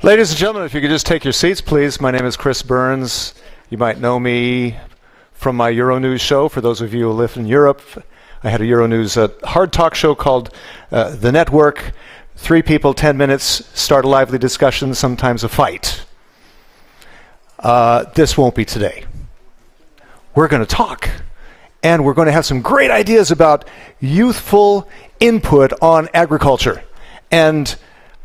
Ladies and gentlemen, if you could just take your seats, please. My name is Chris Burns. You might know me from my Euronews show. For those of you who live in Europe, I had a Euronews hard talk show called The Network. 3 people, 10 minutes, start a lively discussion, sometimes a fight. This won't be today. We're going to talk, and we're going to have some great ideas about youthful input on agriculture. And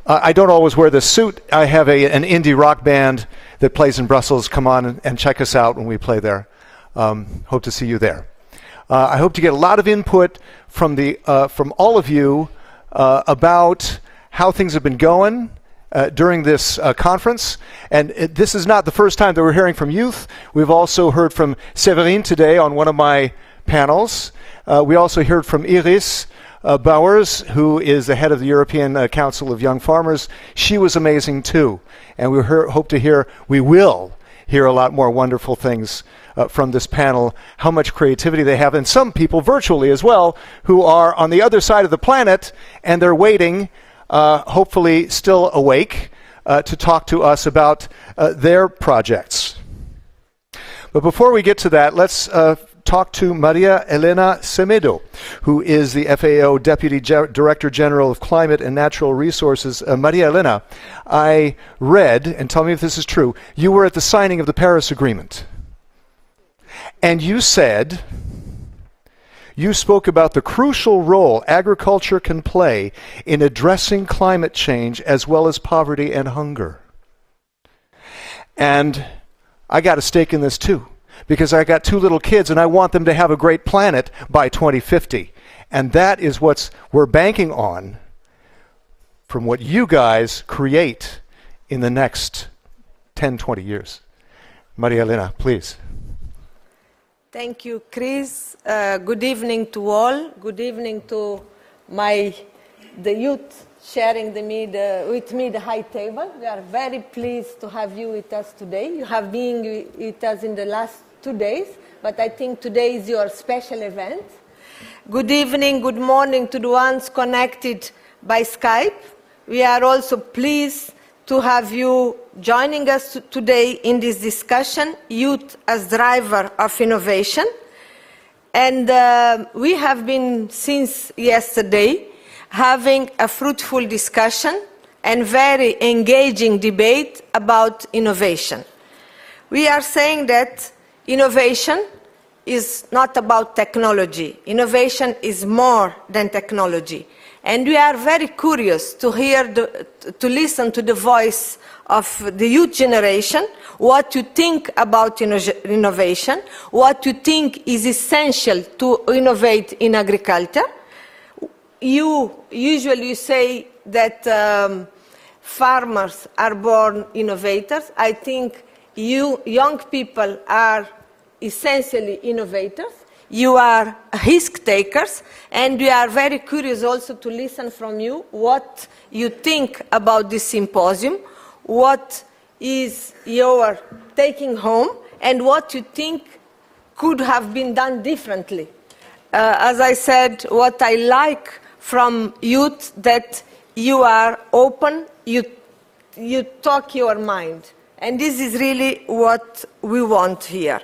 I don't always wear this suit. I have an indie rock band that plays in Brussels. Come on and check us out when we play there. Hope to see you there. I hope to get a lot of input from all of you about how things have been going during this conference. And this is not the first time that we're hearing from youth. We've also heard from Séverine today on one of my panels. We also heard from Iris Bowers, who is the head of the European Council of Young Farmers. She was amazing too. And we will hear a lot more wonderful things from this panel, how much creativity they have, and some people virtually as well, who are on the other side of the planet, and they're waiting, hopefully still awake, to talk to us about their projects. But before we get to that, let's talk to Maria Elena Semedo, who is the FAO Deputy Director General of Climate and Natural Resources. Maria Elena, I read, and tell me if this is true, you were at the signing of the Paris Agreement. And you spoke about the crucial role agriculture can play in addressing climate change as well as poverty and hunger. And I got a stake in this too, because I got 2 little kids and I want them to have a great planet by 2050. And that is what we're banking on from what you guys create in the next 10, 20 years. Maria Elena, please. Thank you, Chris. Good evening to all. Good evening to the youth sharing with me the high table. We are very pleased to have you with us today. You have been with us in the last 2 days, but I think today is your special event. Good evening, good morning to the ones connected by Skype. We are also pleased to have you joining us today in this discussion, Youth as Driver of Innovation. And we have been, since yesterday, having a fruitful discussion and very engaging debate about innovation. We are saying that innovation is not about technology. Innovation is more than technology. And we are very curious to listen to the voice of the youth generation, what you think about innovation, what you think is essential to innovate in agriculture. You usually say that farmers are born innovators. I think you young people are essentially innovators. You are risk takers, and we are very curious also to listen from you what you think about this symposium, what is your taking home, and what you think could have been done differently. As I said, what I like from youth, that you are open, you talk your mind. And this is really what we want here.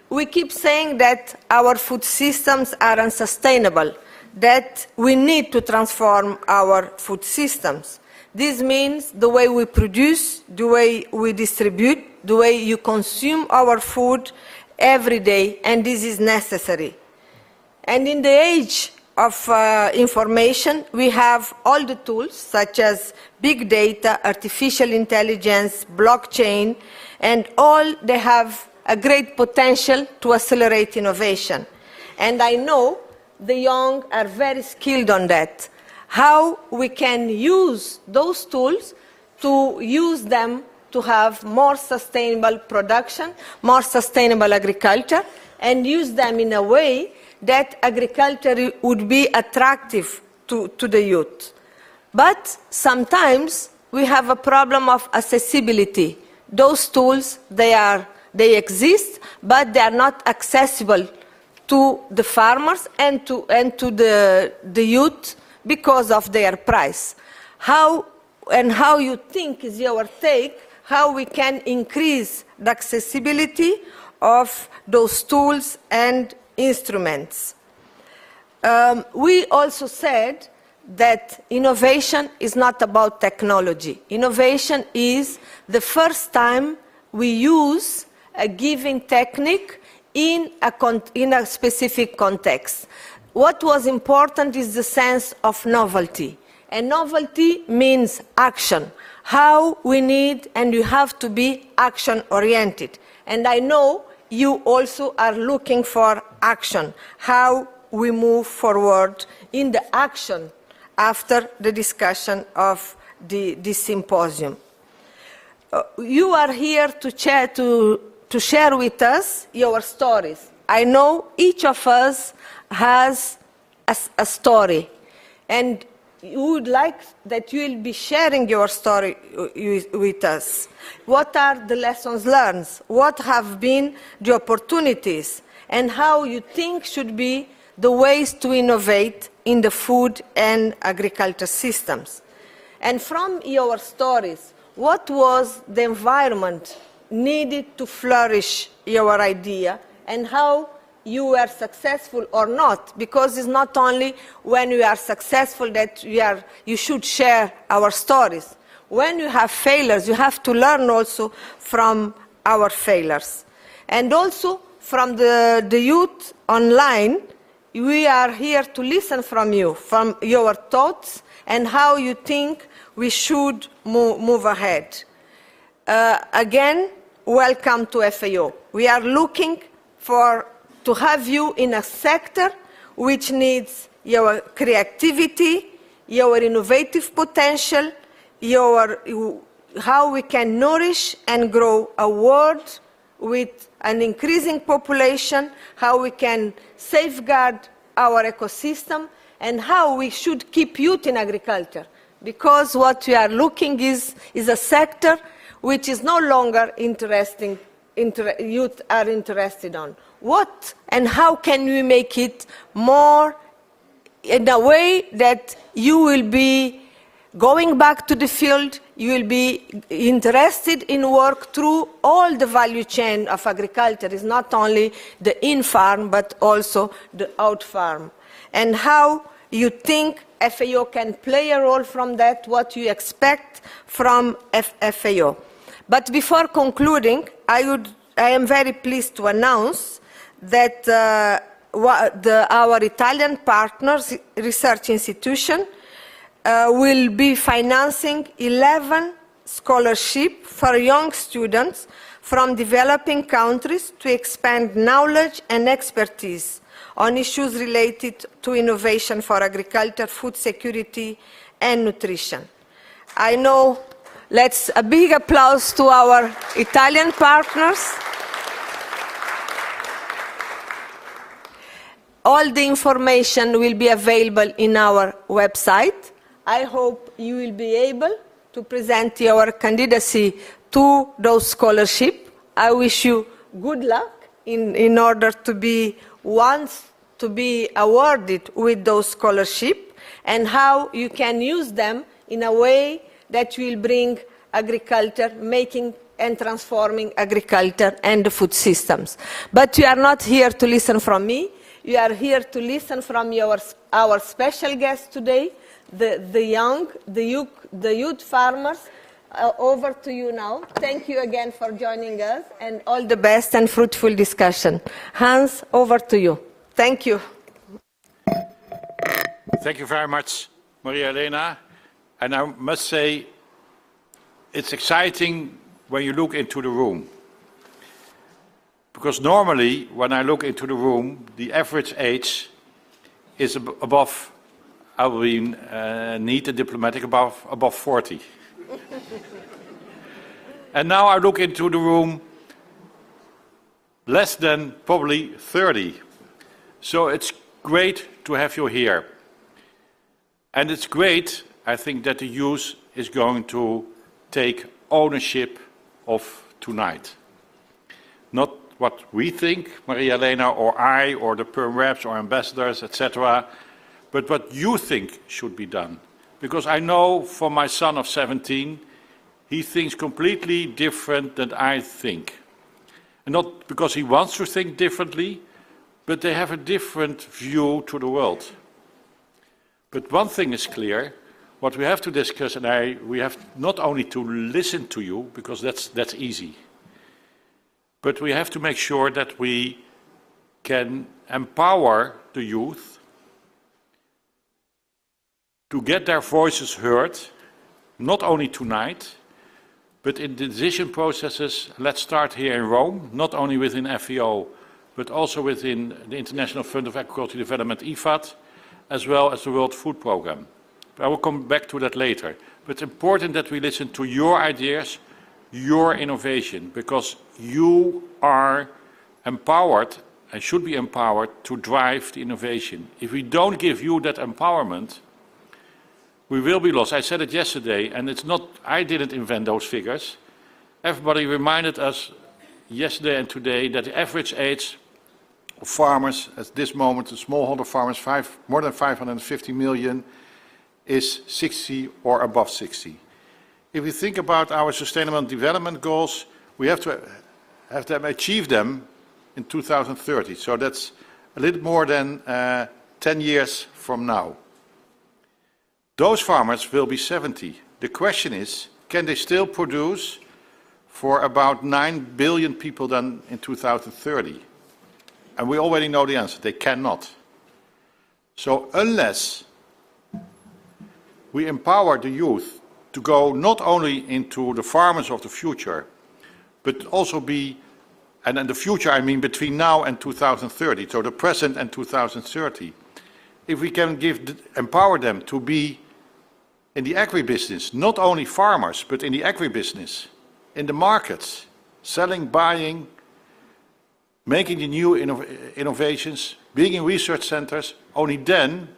We keep saying that our food systems are unsustainable, that we need to transform our food systems. This means the way we produce, the way we distribute, the way you consume our food every day, and this is necessary. And in the age of information, we have all the tools such as big data, artificial intelligence, blockchain, and all they have a great potential to accelerate innovation. And I know the young are very skilled on that. How we can use those tools to use them to have more sustainable production, more sustainable agriculture, and use them in a way that agriculture would be attractive to the youth. But sometimes we have a problem of accessibility. Those tools, they exist, but they are not accessible to the farmers and to the youth because of their price. How and how you think is your take, how we can increase the accessibility of those tools and instruments. We also said that innovation is not about technology. Innovation is the first time we use a given technique in a specific context. What was important is the sense of novelty. And novelty means action. How we need and you have to be action-oriented. And I know you also are looking for action, how we move forward in the action after the discussion of this symposium. You are here to share with us your stories. I know each of us has a story, and you would like that you will be sharing your story with us. What are the lessons learned? What have been the opportunities? And how you think should be the ways to innovate in the food and agriculture systems. And from your stories, what was the environment needed to flourish your idea, and how you were successful or not? Because it's not only when we are successful that you should share our stories. When you have failures, you have to learn also from our failures. And also from the youth online, we are here to listen from you, from your thoughts and how you think we should move ahead. Again, welcome to FAO. We are looking to have you in a sector which needs your creativity, your innovative potential, how we can nourish and grow a world with an increasing population, how we can safeguard our ecosystem, and how we should keep youth in agriculture. Because what we are looking is a sector which is no longer youth are interested on. What and how can we make it more in a way that you will be going back to the field, you will be interested in work through all the value chain of agriculture. It's not only the in-farm, but also the out-farm. And how you think FAO can play a role from that, what you expect from FAO. But before concluding, I am very pleased to announce that our Italian partners research institution will be financing 11 scholarships for young students from developing countries to expand knowledge and expertise on issues related to innovation for agriculture, food security, and nutrition. I know, a big applause to our Italian partners. All the information will be available in our website. I hope you will be able to present your candidacy to those scholarships. I wish you good luck in order to be awarded with those scholarships, and how you can use them in a way that will bring agriculture, making and transforming agriculture and the food systems. But you are not here to listen from me. You are here to listen from our special guest today, the youth farmers. Over to you now. Thank you again for joining us, and all the best and fruitful discussion. Hans, over to you. Thank you. Thank you very much, Maria Elena. And I must say, it's exciting when you look into the room. Because normally, when I look into the room, the average age is above, I will be neat and diplomatic, above 40. And now I look into the room, less than probably 30. So it's great to have you here. And it's great, I think, that the youth is going to take ownership of tonight. Not what we think, Maria Elena or I, or the perm reps or ambassadors, etc., but what you think should be done. because I know from my son of 17, he thinks completely different than I think. And not because he wants to think differently, but they have a different view to the world. But one thing is clear, what we have to discuss, and we have not only to listen to you, because that's easy, but we have to make sure that we can empower the youth to get their voices heard, not only tonight, but in decision processes. Let's start here in Rome, not only within FAO, but also within the International Fund of Agricultural Development, IFAD, as well as the World Food Programme. I will come back to that later. But it's important that we listen to your ideas, your innovation, because you are empowered and should be empowered to drive the innovation. If we don't give you that empowerment, we will be lost. I said it yesterday, and it's not, I didn't invent those figures. Everybody reminded us yesterday and today that the average age of farmers at this moment, the smallholder farmers, more than 550 million, is 60 or above 60. If we think about our sustainable development goals, we have to achieve them in 2030. So that's a little more than 10 years from now. Those farmers will be 70. The question is, can they still produce for about 9 billion people then in 2030? And we already know the answer, they cannot. So unless we empower the youth to go not only into the farmers of the future, but also be, and in the future I mean between now and 2030, so the present and 2030. If we can empower them to be in the agribusiness, not only farmers, but in the agribusiness, in the markets, selling, buying, making the new innovations, being in research centers, only then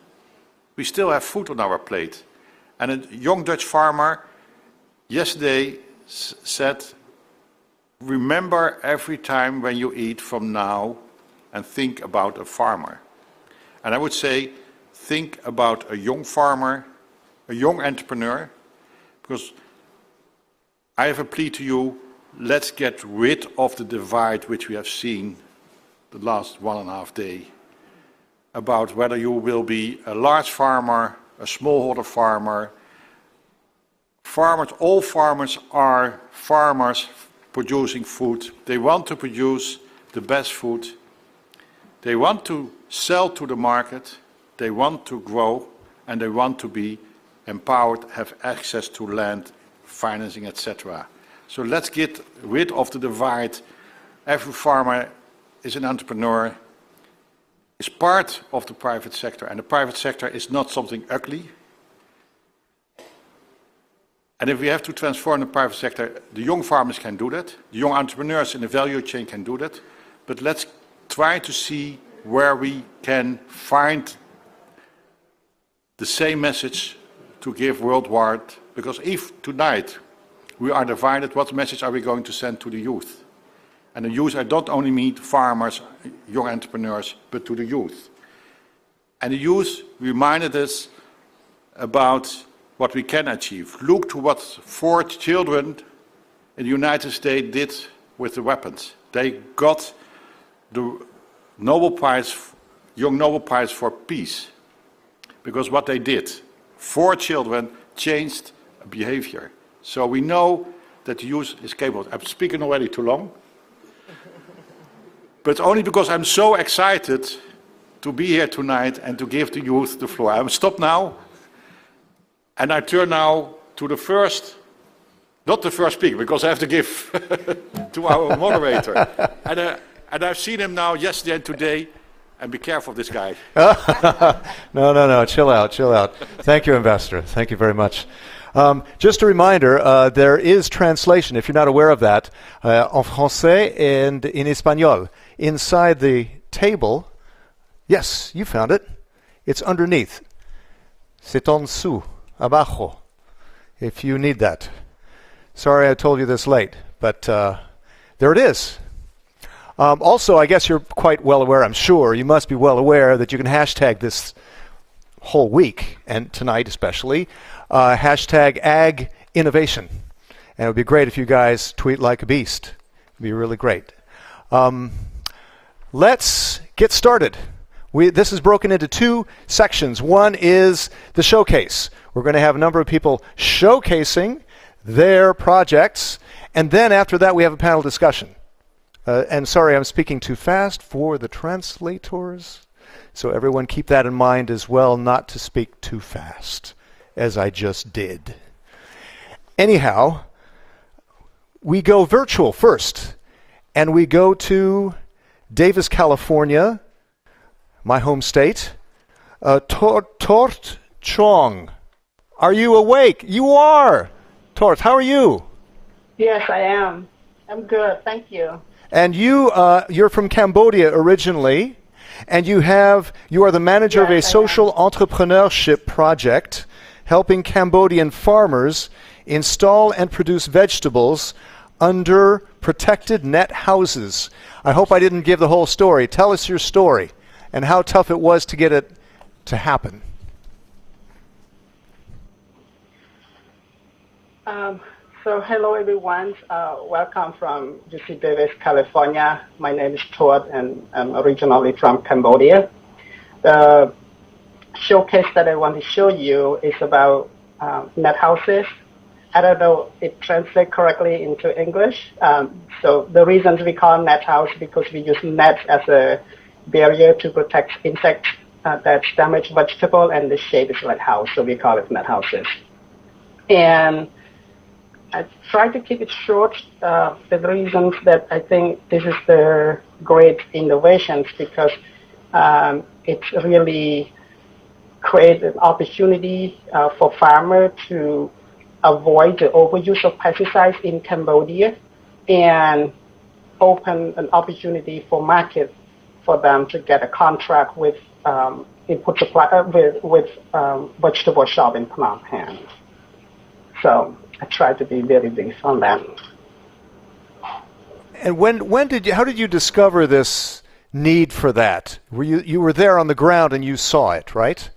we still have food on our plate. And a young Dutch farmer yesterday said, remember every time when you eat from now and think about a farmer. And I would say, think about a young farmer, a young entrepreneur, because I have a plea to you, let's get rid of the divide which we have seen the last 1.5 days about whether you will be a large farmer, a smallholder farmer. Farmers, all farmers are farmers producing food. They want to produce the best food. They want to sell to the market. They want to grow, and they want to be empowered, have access to land, financing, etc. So let's get rid of the divide. Every farmer is an entrepreneur, is part of the private sector, and the private sector is not something ugly. And if we have to transform the private sector, the young farmers can do that, the young entrepreneurs in the value chain can do that, but let's try to see where we can find the same message to give worldwide, because if tonight we are divided, what message are we going to send to the youth? And the youth, I don't only mean farmers, young entrepreneurs, but to the youth. And the youth reminded us about what we can achieve. Look to what 4 children in the United States did with the weapons. They got the Nobel Prize, Young Nobel Prize for Peace, because what they did, 4 children changed behavior. So we know that the youth is capable. I'm speaking already too long, but only because I'm so excited to be here tonight and to give the youth the floor. I'm stopped now, and I turn now to the first, not the first speaker, because I have to give to our moderator. And I've seen him now yesterday and today, and be careful of this guy. No, chill out. Thank you, Ambassador. Thank you very much. Just a reminder, there is translation, if you're not aware of that, en français and in espagnol. Inside the table, yes, you found it. It's underneath. C'est en dessous, abajo, if you need that. Sorry I told you this late, but there it is. Also, I guess you're quite well aware, I'm sure, you must be well aware that you can hashtag this whole week, and tonight especially, hashtag ag innovation. And it would be great if you guys tweet like a beast. It would be really great. Let's get started. This is broken into two sections. One is the showcase. We're going to have a number of people showcasing their projects, and then after that we have a panel discussion. And sorry, I'm speaking too fast for the translators, so everyone keep that in mind as well, not to speak too fast, as I just did. Anyhow, we go virtual first, and we go to Davis, California, my home state. Tort Chong, are you awake? You are! Tort, how are you? Yes, I am. I'm good, thank you. And you're from Cambodia originally, and you are the manager of a social entrepreneurship project helping Cambodian farmers install and produce vegetables under protected net houses. I hope I didn't give the whole story. Tell us your story and how tough it was to get it to happen. So hello everyone, welcome from UC Davis, California. My name is Tuot and I'm originally from Cambodia. The showcase that I want to show you is about net houses. I don't know if it translates correctly into English. So the reasons we call net house because we use net as a barrier to protect insects that damage vegetable, and the shape is like house, so we call it net houses. And I try to keep it short for the reasons that I think this is the great innovations because it's really create an opportunity for farmers to avoid the overuse of pesticides in Cambodia and open an opportunity for market for them to get a contract with input supply with vegetable shop in Phnom Penh. So I try to be very brief on that. And how did you discover this need for that? You were there on the ground and you saw it, right?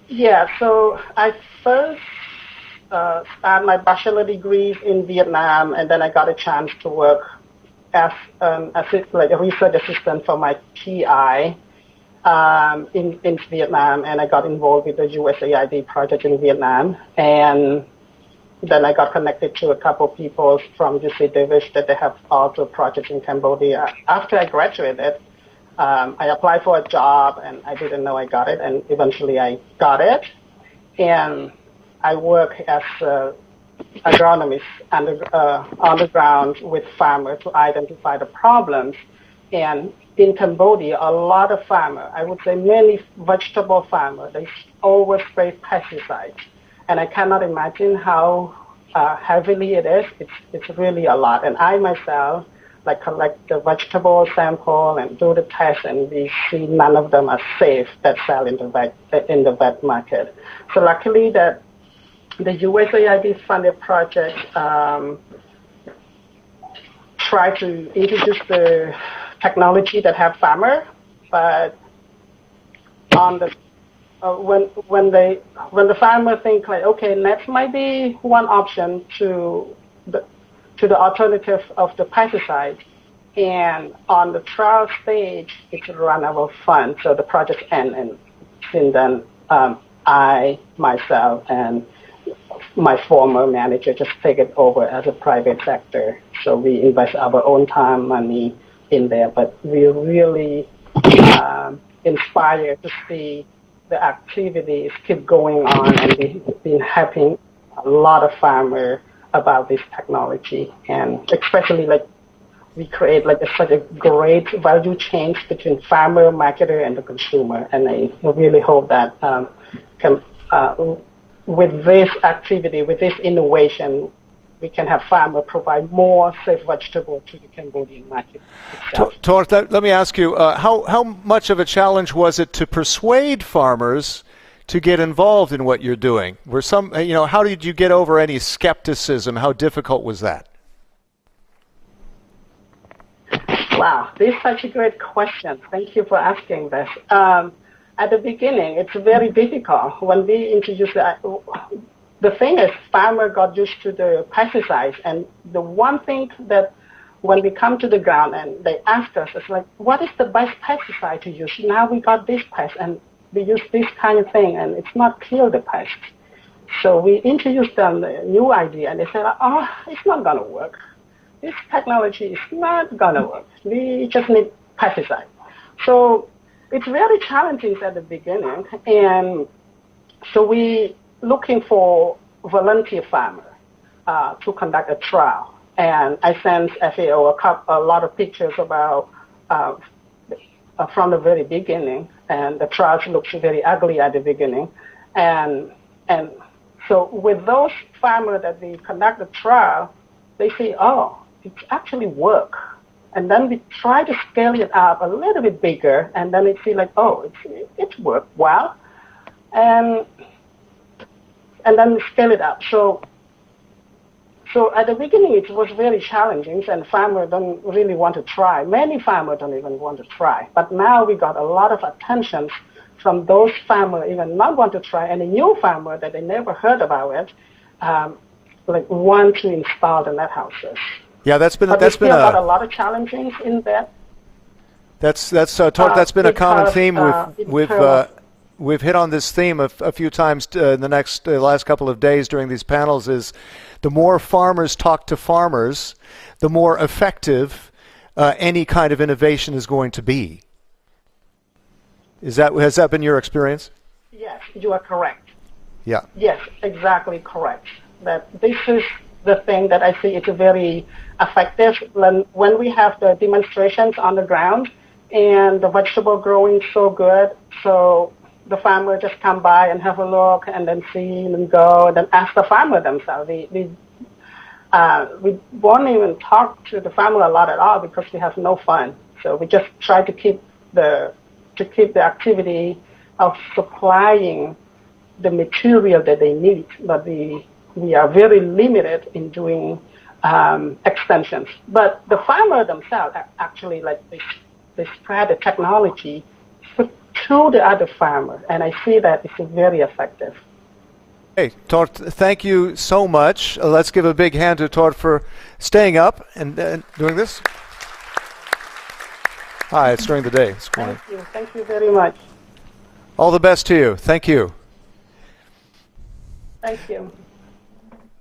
Yeah, so I first started my bachelor degrees in Vietnam, and then I got a chance to work as like a research assistant for my PI in Vietnam, and I got involved with the USAID project in Vietnam, and then I got connected to a couple of people from UC Davis that they have also projects in Cambodia. After I graduated, I applied for a job, and I didn't know I got it, and eventually I got it. And I work as an agronomist on the ground with farmers to identify the problems. And in Cambodia, a lot of farmers, I would say many vegetable farmers, they overspray pesticides. And I cannot imagine how heavily it is. It's really a lot. And I myself, like collect the vegetable sample and do the test, and we see none of them are safe that sell in the vet market. So luckily that the USAID funded project try to introduce the technology that have farmer, but on the when the farmer think like, okay, nets might be one option to the alternative of the pesticide, and on the trial stage, it's run out of funds, so the project ends, and since then, I, myself, and my former manager just take it over as a private sector. So we invest our own time, money in there, but we're really inspired to see the activities keep going on, and we've been helping a lot of farmers about this technology, and especially like we create like such a great value chain between farmer, marketer, and the consumer. And I really hope that with this activity, with this innovation, we can have farmers provide more safe vegetables to the Cambodian market itself. Tort, let me ask you, how much of a challenge was it to persuade farmers to get involved in what you're doing? How did you get over any skepticism? How difficult was that? Wow, this is such a great question. Thank you for asking this. At the beginning, it's very difficult. When we introduced the thing is, farmer got used to the pesticides, and the one thing that when we come to the ground and they ask us, it's like, what is the best pesticide to use? Now we got this pest, and we use this kind of thing, and it's not kill the pest. So we introduced them a new idea, and they said, oh, it's not going to work. This technology is not going to work. We just need pesticide. So it's very challenging at the beginning, and so we looking for volunteer farmer to conduct a trial. And I sent FAO a lot of pictures about from the very beginning, and the trials looked very ugly at the beginning. And so with those farmers that we conduct the trial, they say, oh, it actually works. And then we try to scale it up a little bit bigger, and then it feels like, oh, it's worked well. And then we scale it up. So at the beginning, it was very challenging, and farmers don't really want to try. Many farmers don't even want to try. But now we got a lot of attention from those farmers even not want to try, and a new farmer that they never heard about it, like want to install the net houses. Yeah, that's been got a lot of challenges in that. That's been a common theme. We've hit on this theme a few times in the last couple of days during these panels. Is the more farmers talk to farmers, the more effective any kind of innovation is going to be. Has that been your experience? Yes, you are correct. Yeah. Yes, exactly correct. That this is the thing that I see is very effective when we have the demonstrations on the ground and the vegetable growing so good. So the farmer just come by and have a look and then see and go and then ask the farmer themselves. We won't even talk to the farmer a lot at all because we have no fun. So we just try to keep the activity of supplying the material that they need, but we are very limited in doing extensions. But the farmer themselves actually they spread the technology to the other farmer, and I see that it's very effective. Hey, Tord, thank you so much. Let's give a big hand to Tord for staying up and doing this. Hi, it's during the day this morning. Thank you very much. All the best to you. Thank you. Thank you.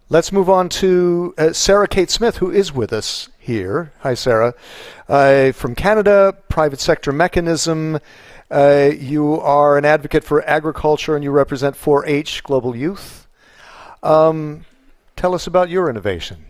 Let's move on to Sarah Kate Smith, who is with us here. Hi, Sarah. From Canada, private sector mechanism. You are an advocate for agriculture and you represent 4-H Global Youth. Tell us about your innovation.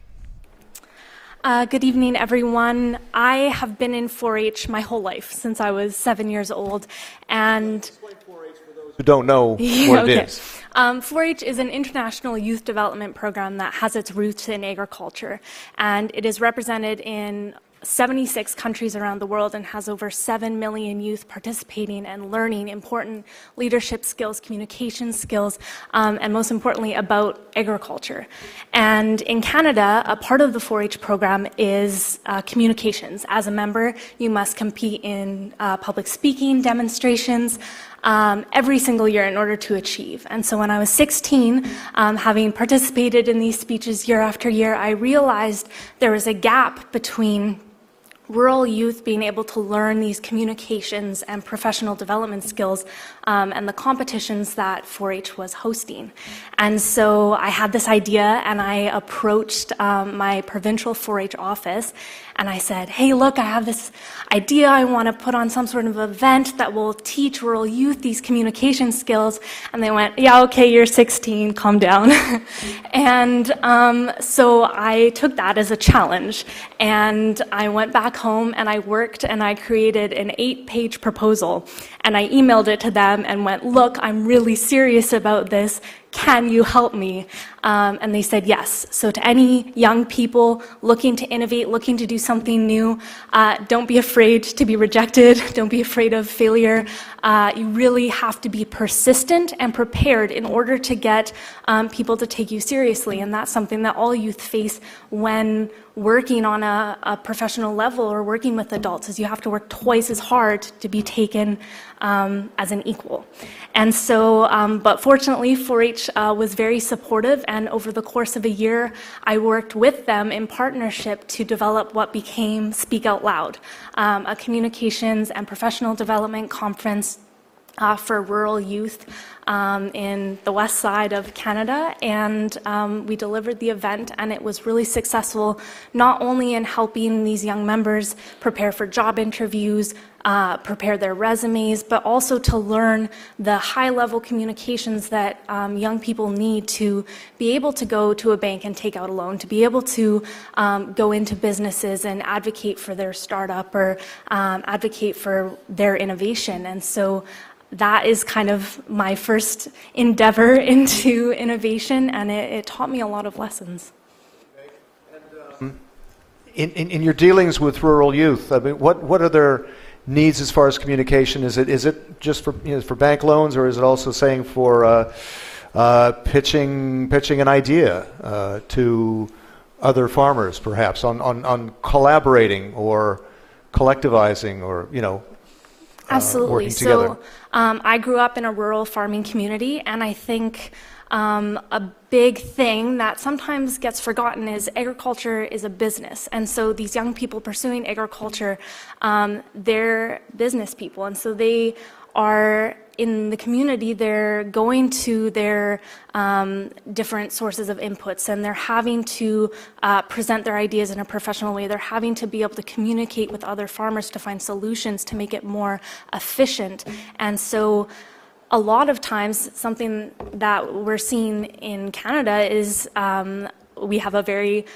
Good evening, everyone. I have been in 4-H my whole life, since I was 7 years old. And explain 4-H for those who don't know what it is. 4-H is an international youth development program that has its roots in agriculture, and it is represented in 76 countries around the world and has over 7 million youth participating and learning important leadership skills, communication skills, and most importantly about agriculture. And in Canada, a part of the 4-H program is communications. As a member, you must compete in public speaking demonstrations every single year in order to achieve. And so when I was 16, having participated in these speeches year after year, I realized there was a gap between rural youth being able to learn these communications and professional development skills and the competitions that 4-H was hosting. And so I had this idea and I approached my provincial 4-H office and I said, hey, look, I have this idea. I want to put on some sort of event that will teach rural youth these communication skills. And they went, yeah, okay, you're 16, calm down. And so I took that as a challenge. And I went back home and I worked and I created an 8-page proposal. And I emailed it to them and went, look, I'm really serious about this. can you help me? And they said yes. So to any young people looking to innovate, looking to do something new, don't be afraid to be rejected. Don't be afraid of failure. You really have to be persistent and prepared in order to get people to take you seriously. And that's something that all youth face when working on a professional level or working with adults, is you have to work twice as hard to be taken as an equal. And so, but fortunately, 4-H was very supportive, and over the course of a year, I worked with them in partnership to develop what became Speak Out Loud, a communications and professional development conference for rural youth in the west side of Canada, and we delivered the event, and it was really successful, not only in helping these young members prepare for job interviews, prepare their resumes, but also to learn the high-level communications that young people need to be able to go to a bank and take out a loan, to be able to go into businesses and advocate for their startup or advocate for their innovation. And so that is kind of my first endeavor into innovation, and it taught me a lot of lessons. In your dealings with rural youth, I mean, what are their needs as far as communication? Is it just for for bank loans, or is it also saying for pitching an idea to other farmers, perhaps on collaborating or collectivizing, or Absolutely. working together? So I grew up in a rural farming community, and I think a big thing that sometimes gets forgotten is agriculture is a business. And so these young people pursuing agriculture, they're business people. And so they are in the community, they're going to their different sources of inputs, and they're having to present their ideas in a professional way. They're having to be able to communicate with other farmers to find solutions to make it more efficient. And so a lot of times, something that we're seeing in Canada is we have a very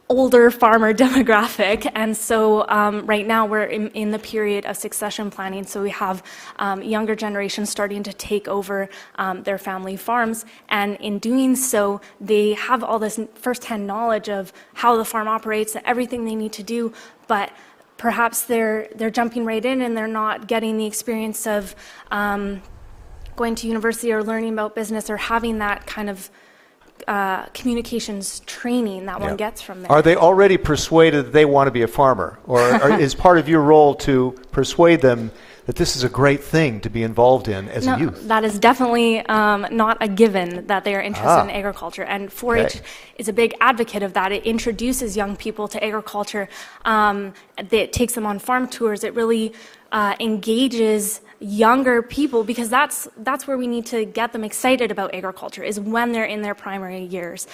older farmer demographic, and so right now we're in the period of succession planning, so we have younger generations starting to take over their family farms, and in doing so they have all this first-hand knowledge of how the farm operates, everything they need to do, but perhaps they're jumping right in and they're not getting the experience of going to university or learning about business or having that kind of communications training that one gets from there. Are they already persuaded that they want to be a farmer? Or is part of your role to persuade them that this is a great thing to be involved in as a youth? That is definitely not a given that they are interested in agriculture. And 4-H is a big advocate of that. It introduces young people to agriculture. It takes them on farm tours. It really engages younger people, because that's where we need to get them excited about agriculture, is when they're in their primary years.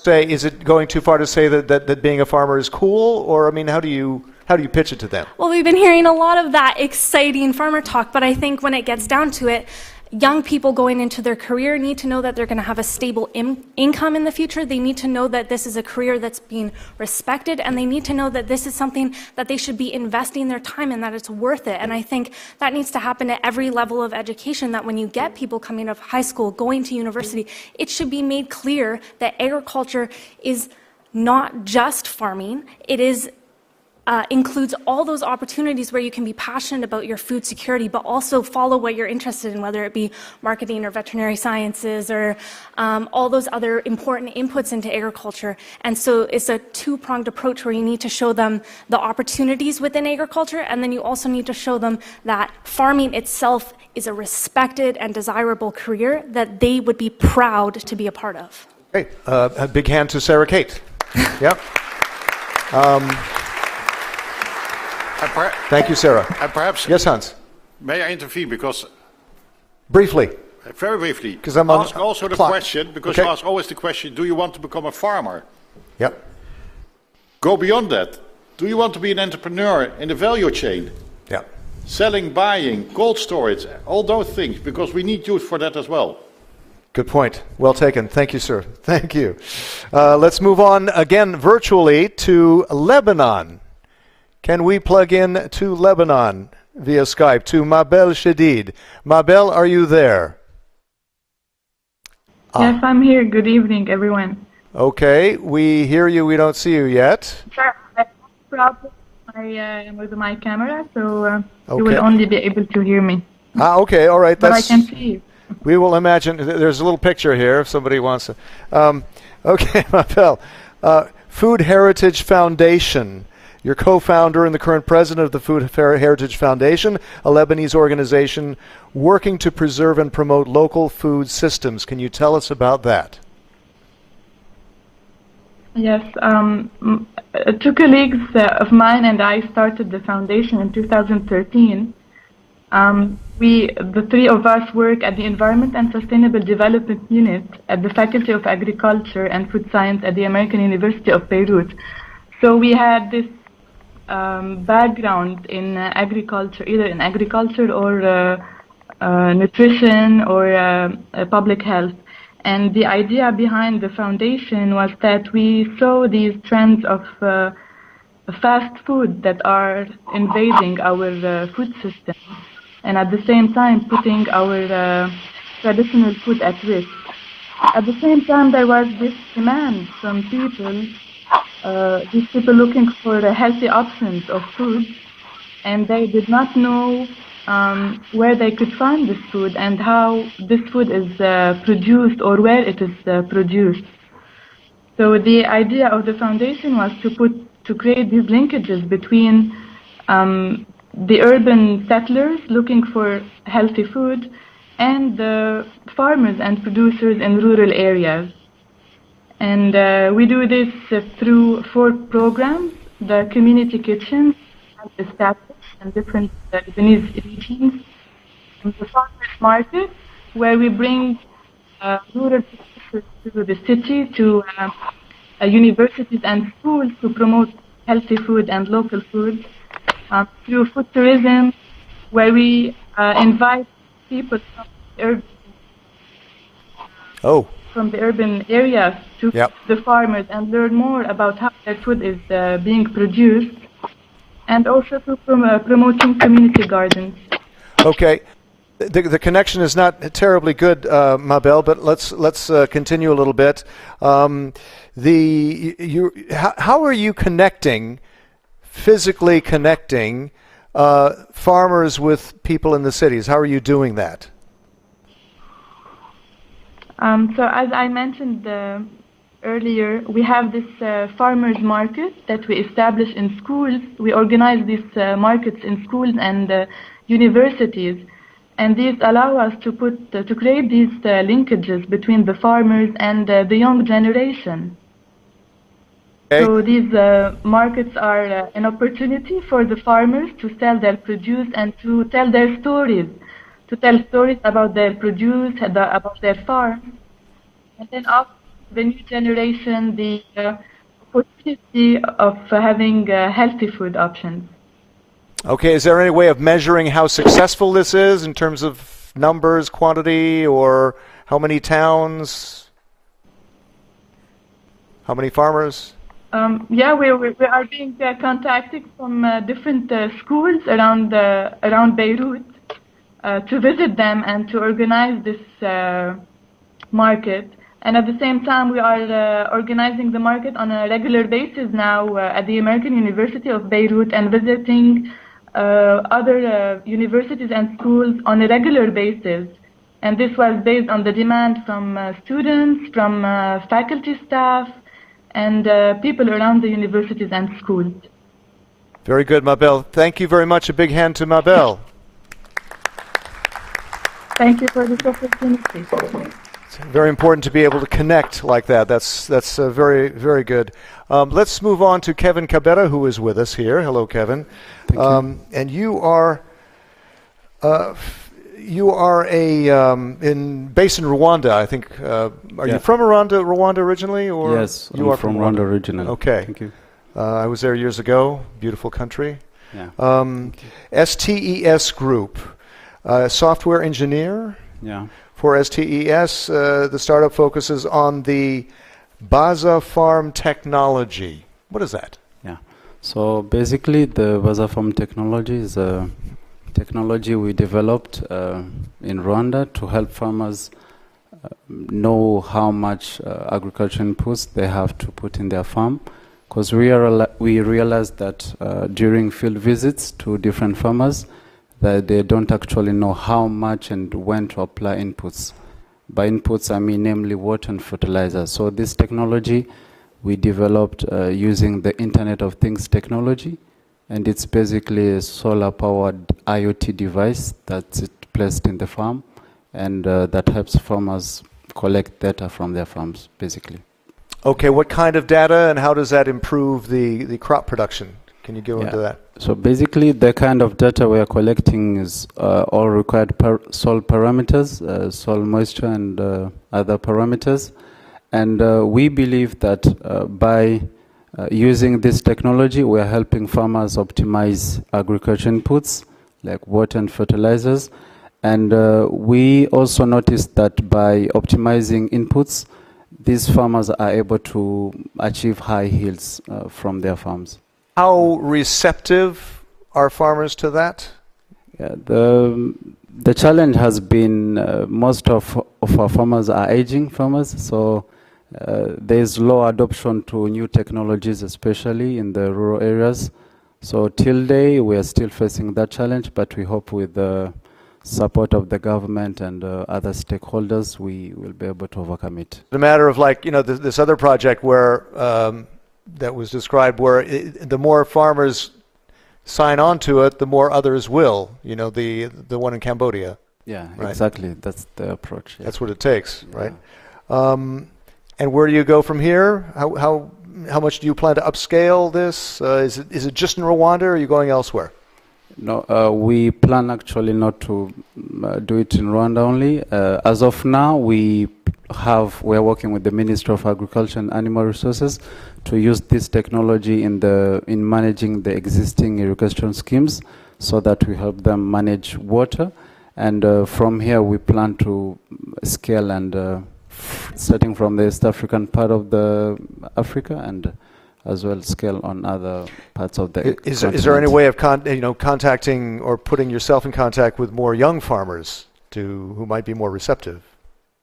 Is it going too far to say that being a farmer is cool? Or, I mean, how do you pitch it to them? Well, we've been hearing a lot of that exciting farmer talk, but I think when it gets down to it, young people going into their career need to know that they're going to have a stable income in the future. They need to know that this is a career that's being respected, and they need to know that this is something that they should be investing their time in, that it's worth it. And I think that needs to happen at every level of education, that when you get people coming out of high school, going to university, it should be made clear that agriculture is not just farming. It is includes all those opportunities where you can be passionate about your food security, but also follow what you're interested in, whether it be marketing or veterinary sciences or all those other important inputs into agriculture. And so it's a two-pronged approach where you need to show them the opportunities within agriculture, and then you also need to show them that farming itself is a respected and desirable career that they would be proud to be a part of. Great. A big hand to Sarah Kate. Yep. Thank you, Sarah. Perhaps, yes, Hans. May I intervene? Because briefly. Very briefly. Because I'm ask also the question, because you ask always the question, do you want to become a farmer? Yep. Go beyond that. Do you want to be an entrepreneur in the value chain? Yeah. Selling, buying, cold storage, all those things, because we need youth for that as well. Good point. Well taken. Thank you, sir. Thank you. Let's move on again virtually to Lebanon. Can we plug in to Lebanon via Skype to Mabel Shadid? Mabel, are you there? Yes, I'm here. Good evening, everyone. Okay, we hear you, we don't see you yet. Sure. I have a problem with my camera, so you will Okay. only be able to hear me. Okay, all right. But I can see you. We will imagine. There's a little picture here if somebody wants to. Okay, Mabel. Food Heritage Foundation. You're co-founder and the current president of the Food Heritage Foundation, a Lebanese organization working to preserve and promote local food systems. Can you tell us about that? Yes, two colleagues of mine and I started the foundation in 2013. The three of us work at the Environment and Sustainable Development Unit at the Faculty of Agriculture and Food Science at the American University of Beirut. So we had this background in agriculture, either in agriculture or nutrition or public health. And the idea behind the foundation was that we saw these trends of fast food that are invading our food system, and at the same time putting our traditional food at risk. At the same time, there was this demand from people, these people looking for healthy options of food, and they did not know where they could find this food and how this food is produced or where it is produced. So the idea of the foundation was to create these linkages between the urban settlers looking for healthy food and the farmers and producers in rural areas. And we do this through 4 programs: the community kitchens established in different Lebanese regions, the farmers market, where we bring rural producers to the city, to universities and schools to promote healthy food and local food, through food tourism, where we invite people from the urban areas to the farmers and learn more about how their food is being produced, and also to promoting community gardens. Okay. The connection is not terribly good, Mabel, but let's continue a little bit. How are you physically connecting farmers with people in the cities? How are you doing that? So as I mentioned earlier, we have this farmers market that we establish in schools. We organize these markets in schools and universities, and these allow us to create these linkages between the farmers and the young generation. Okay. So these markets are an opportunity for the farmers to sell their produce and to tell their stories, to tell stories about their produce, about their farm, and then offer the new generation the opportunity of having healthy food options. Okay, is there any way of measuring how successful this is in terms of numbers, quantity, or how many towns, how many farmers? Yeah, we are being contacted from different schools around Beirut to visit them and to organize this market. And at the same time, we are organizing the market on a regular basis now at the American University of Beirut, and visiting other universities and schools on a regular basis. And this was based on the demand from students, from faculty staff, and people around the universities and schools. Very good, Mabel. Thank you very much. A big hand to Mabel. Thank you for this opportunity. It's very important to be able to connect like that. That's very, very good. Let's move on to Kevin Kabera, who is with us here. Hello, Kevin. Thank you. And you are based in Rwanda, I think. Are you from Rwanda originally, or yes, I'm from Rwanda originally. Okay. Thank you. I was there years ago. Beautiful country. Yeah. STES Group, software engineer. Yeah. For STES, the startup focuses on the BazaFarm technology. What is that? Yeah. So basically, the BazaFarm technology is a technology we developed in Rwanda to help farmers know how much agriculture inputs they have to put in their farm, because we realized that during field visits to different farmers that they don't actually know how much and when to apply inputs. By inputs, I mean namely water and fertilizer. So this technology we developed using the Internet of Things technology, and it's basically a solar-powered IoT device that's placed in the farm, and that helps farmers collect data from their farms, basically. Okay, what kind of data and how does that improve the crop production? Can you go into that? So basically, the kind of data we are collecting is all required soil parameters, soil moisture and other parameters. And we believe that by using this technology, we are helping farmers optimize agriculture inputs like water and fertilizers. And we also noticed that by optimizing inputs, these farmers are able to achieve high yields from their farms. How receptive are farmers to that? Yeah, the challenge has been most of our farmers are aging farmers, so there is low adoption to new technologies, especially in the rural areas. So till day, we are still facing that challenge, but we hope with the support of the government and other stakeholders, we will be able to overcome it. The matter of like, you know, this other project where that was described where the more farmers sign on to it, the more others will, you know, the one in Cambodia. Yeah, right? Exactly. That's the approach. Yeah. That's what it takes, right? And where do you go from here? How much do you plan to upscale this? Is it just in Rwanda or are you going elsewhere? No, we plan actually not to do it in Rwanda only. As of now, we are working with the Ministry of Agriculture and Animal Resources to use this technology in managing the existing irrigation schemes, so that we help them manage water. And from here, we plan to scale and starting from the East African part of the Africa and as well scale on other parts of the Is there any way of contacting or putting yourself in contact with more young farmers who might be more receptive?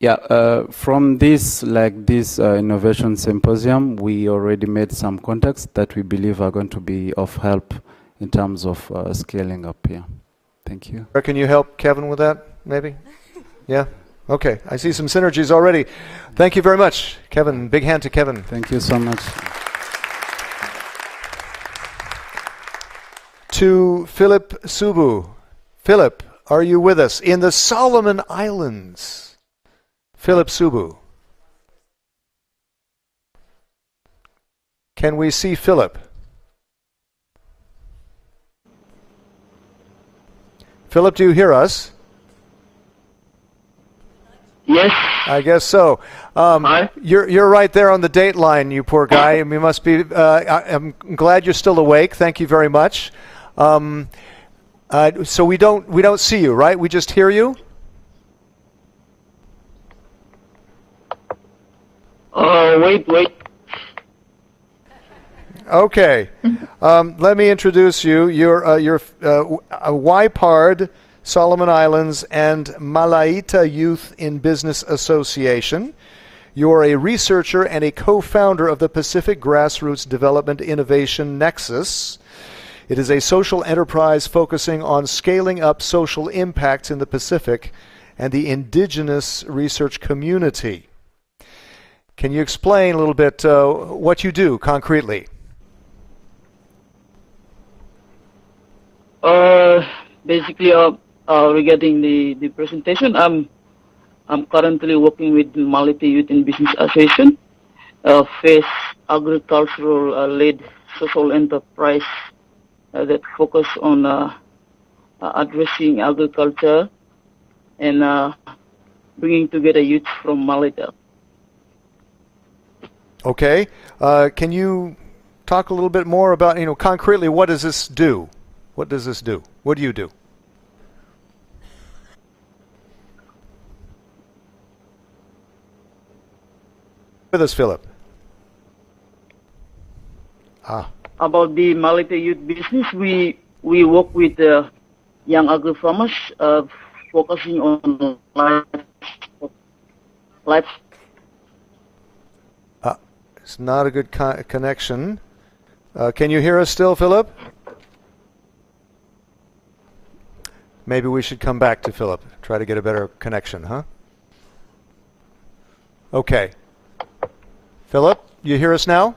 Yeah, from this innovation symposium, we already made some contacts that we believe are going to be of help in terms of scaling up here. Thank you. Can you help Kevin with that, maybe? Yeah? Okay, I see some synergies already. Thank you very much, Kevin. Big hand to Kevin. Thank you so much. To Philip Subu. Philip, are you with us? In the Solomon Islands. Philip Subu. Can we see Philip? Philip, do you hear us? Yes. I guess so. Hi. You're right there on the date line, you poor guy. I mean, must be. I'm glad you're still awake. Thank you very much. So we don't see you, right? We just hear you. Wait. Okay. Let me introduce you. You're YPARD, Solomon Islands, and Malaita Youth in Business Association. You're a researcher and a co-founder of the Pacific Grassroots Development Innovation Nexus. It is a social enterprise focusing on scaling up social impacts in the Pacific and the indigenous research community. Can you explain a little bit what you do concretely? Basically, regarding the presentation, I'm currently working with Malaita Youth in Business Association, FAO agricultural-led social enterprise that focus on addressing agriculture and bringing together youth from Malaita. Okay. Can you talk a little bit more about, concretely, what does this do? What does this do? What do you do? With us, Philip. About the Malaita Youth business, we work with young agri-farmers focusing on livestock Let's. It's not a good connection. Can you hear us still, Philip? Maybe we should come back to Philip. Try to get a better connection, huh? Okay. Philip, you hear us now?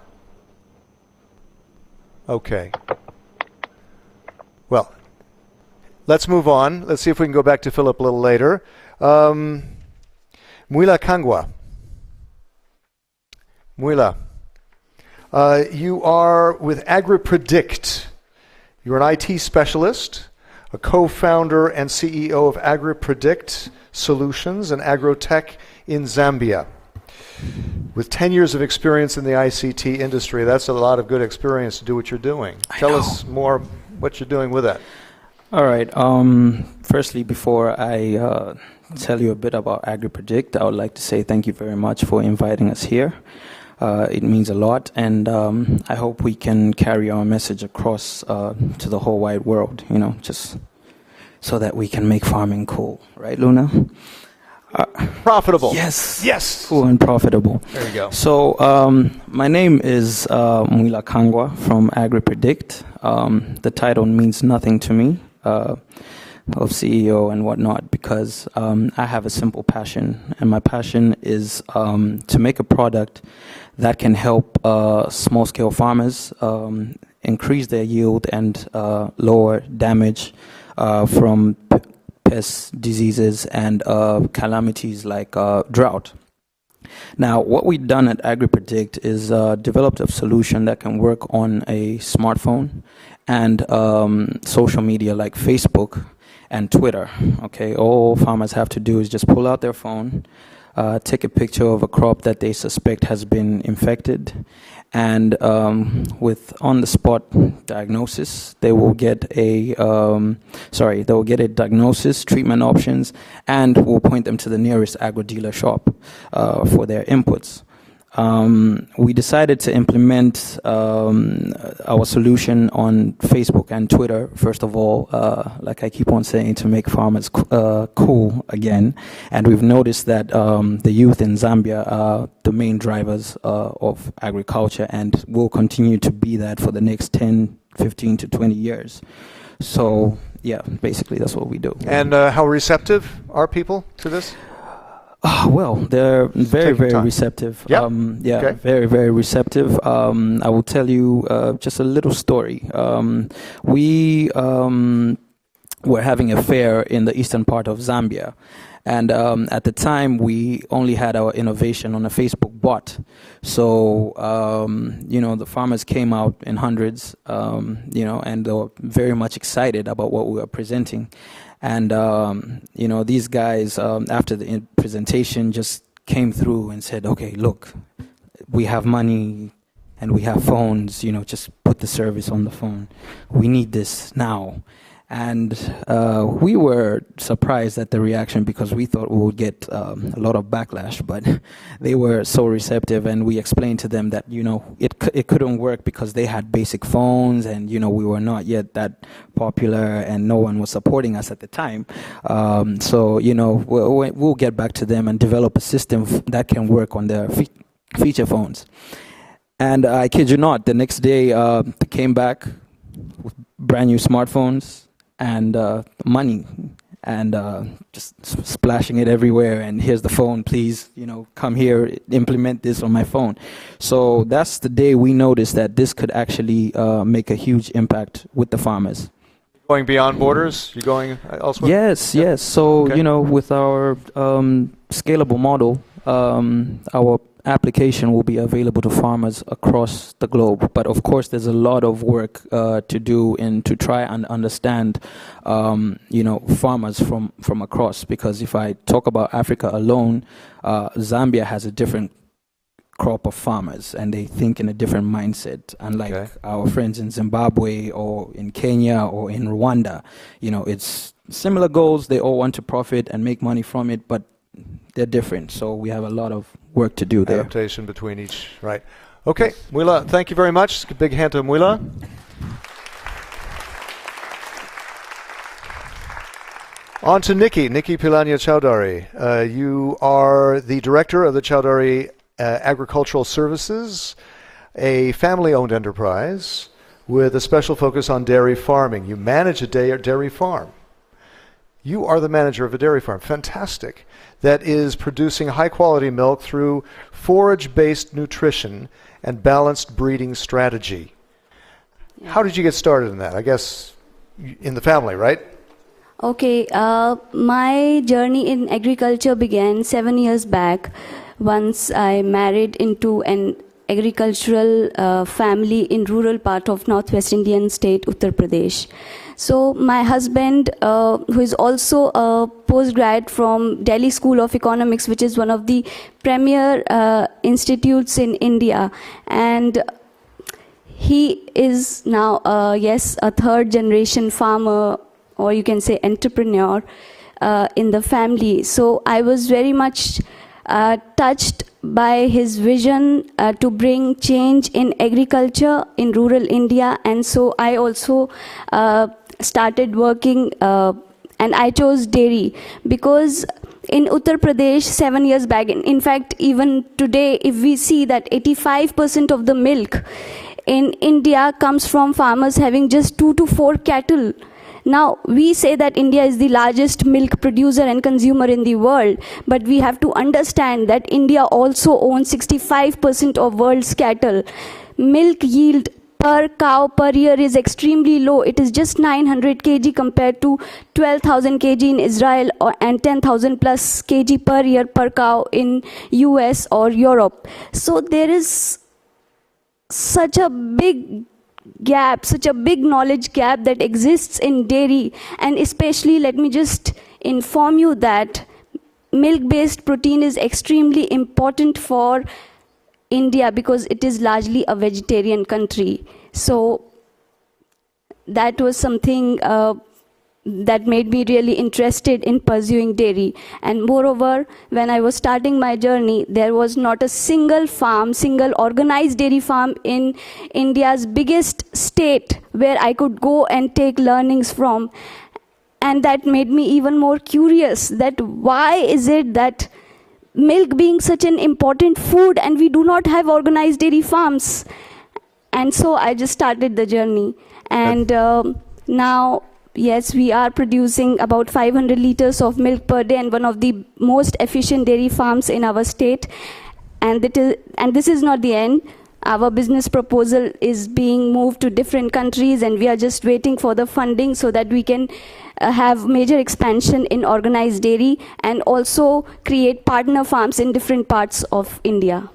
Okay. Well, let's move on. Let's see if we can go back to Philip a little later. Mwila Kangwa. Mwila, you are with AgriPredict. You're an IT specialist, a co-founder and CEO of AgriPredict Solutions and Agrotech in Zambia. With 10 years of experience in the ICT industry, that's a lot of good experience to do what you're doing. Tell us more what you're doing with that. All right. Firstly, before I tell you a bit about AgriPredict, I would like to say thank you very much for inviting us here. It means a lot, and I hope we can carry our message across to the whole wide world, you know, just so that we can make farming cool. Right, Luna? Profitable. Yes. Yes. Cool and profitable. There you go. So my name is Mwila Kangwa from AgriPredict. The title means nothing to me, of CEO and whatnot, because I have a simple passion, and my passion is to make a product that can help small-scale farmers increase their yield and lower damage from pests, diseases, and calamities like drought. Now, what we've done at AgriPredict is developed a solution that can work on a smartphone and social media like Facebook and Twitter. Okay, all farmers have to do is just pull out their phone, take a picture of a crop that they suspect has been infected, and with on-the-spot diagnosis, they will get a diagnosis, treatment options, and we'll point them to the nearest agro-dealer shop for their inputs. We decided to implement our solution on Facebook and Twitter, first of all, like I keep on saying, to make farmers cool again. And we've noticed that the youth in Zambia are the main drivers of agriculture and will continue to be that for the next 10, 15 to 20 years. So, yeah, basically that's what we do. And how receptive are people to this? Well, they're very, very receptive. Yep. Okay. Very, very receptive. I will tell you just a little story. We were having a fair in the eastern part of Zambia. And at the time, we only had our innovation on a Facebook bot. So, the farmers came out in hundreds, and they were very much excited about what we were presenting. And, these guys, after the presentation, just came through and said, okay, look, we have money and we have phones, just put the service on the phone. We need this now. And we were surprised at the reaction because we thought we would get a lot of backlash, but they were so receptive, and we explained to them that, it couldn't work because they had basic phones and, we were not yet that popular and no one was supporting us at the time. So, we'll get back to them and develop a system that can work on their feature phones. And I kid you not, the next day they came back with brand new smartphones and money, and just splashing it everywhere, and here's the phone, please, come here, implement this on my phone. So that's the day we noticed that this could actually make a huge impact with the farmers. Going beyond borders? You going elsewhere? Yes, yeah. Yes. So, okay. With our scalable model, our application will be available to farmers across the globe. But of course, there's a lot of work to do and to try and understand, farmers from across. Because if I talk about Africa alone, Zambia has a different crop of farmers and they think in a different mindset, unlike our friends in Zimbabwe or in Kenya or in Rwanda. It's similar goals. They all want to profit and make money from it, but they're different. So we have a lot of work to do there. Adaptation between each, right. Okay, Mwila, thank you very much. A big hand to Mwila. On to Nikki Pilania Chowdhury. You are the director of the Chowdhury Agricultural Services, a family-owned enterprise with a special focus on dairy farming. You manage a dairy farm. You are the manager of a dairy farm. Fantastic. That is producing high-quality milk through forage-based nutrition and balanced breeding strategy. Yeah. How did you get started in that? I guess in the family, right? Okay, my journey in agriculture began 7 years back once I married into an agricultural family in rural part of northwest Indian state, Uttar Pradesh. So my husband, who is also a postgrad from Delhi School of Economics, which is one of the premier institutes in India, and he is now, a third generation farmer, or you can say entrepreneur in the family. So I was very much touched by his vision to bring change in agriculture in rural India, and so I also started working, and I chose dairy because in Uttar Pradesh 7 years back, in fact even today, if we see that 85% of the milk in India comes from farmers having just 2 to 4 cattle. Now, we say that India is the largest milk producer and consumer in the world, but we have to understand that India also owns 65% of world's cattle. Milk yield per cow per year is extremely low. It is just 900 kg compared to 12,000 kg in Israel and 10,000 plus kg per year per cow in US or Europe. So there is such a big gap, such a big knowledge gap that exists in dairy, and especially let me just inform you that milk-based protein is extremely important for India because it is largely a vegetarian country. So that was something that made me really interested in pursuing dairy. And moreover, when I was starting my journey, there was not a single organized dairy farm in India's biggest state where I could go and take learnings from. And that made me even more curious that why is it that milk being such an important food and we do not have organized dairy farms? And so I just started the journey. And now, yes, we are producing about 500 liters of milk per day and one of the most efficient dairy farms in our state. And this is not the end. Our business proposal is being moved to different countries, and we are just waiting for the funding so that we can have major expansion in organized dairy and also create partner farms in different parts of India.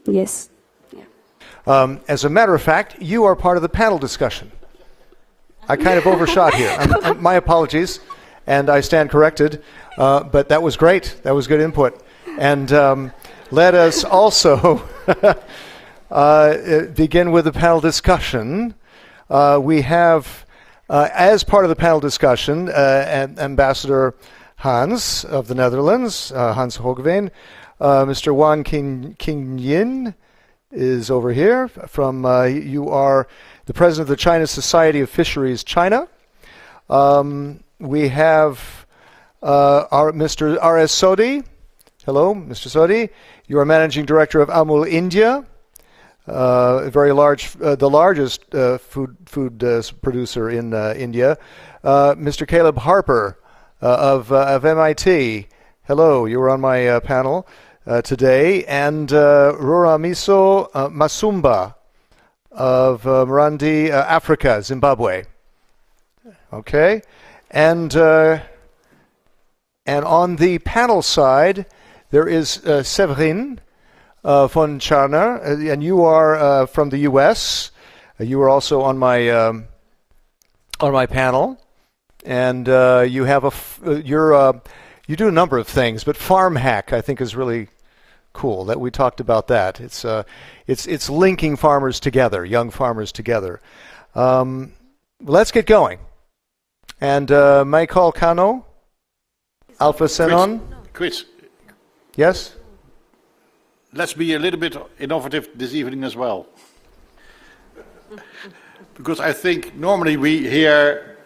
Yes. Yeah. As a matter of fact, you are part of the panel discussion. I kind of overshot here. My apologies, and I stand corrected, but that was great. That was good input. And let us also begin with the panel discussion. We have, as part of the panel discussion, Ambassador Hans of the Netherlands, Hans Hoogeveen. Mr. Wan King Yin is over here. You are the president of the China Society of Fisheries China. We have our Mr. R.S. Sodhi. Hello, Mr. Sodhi. You are managing director of Amul India, very large, the largest food producer in India. Mr. Caleb Harper of MIT. Hello, you were on my panel today. And Ruramiso Masumba of Murandi, Africa, Zimbabwe. Okay, and on the panel side there is Séverine von Charner, and you are from the U.S. You are also on my panel, and you have you do a number of things, but Farm Hack I think is really cool. That we talked about that. It's linking farmers together, young farmers together. Let's get going. And Michael Kano, Alpha Senon. Chris. Yes? Let's be a little bit innovative this evening as well. Because I think normally we hear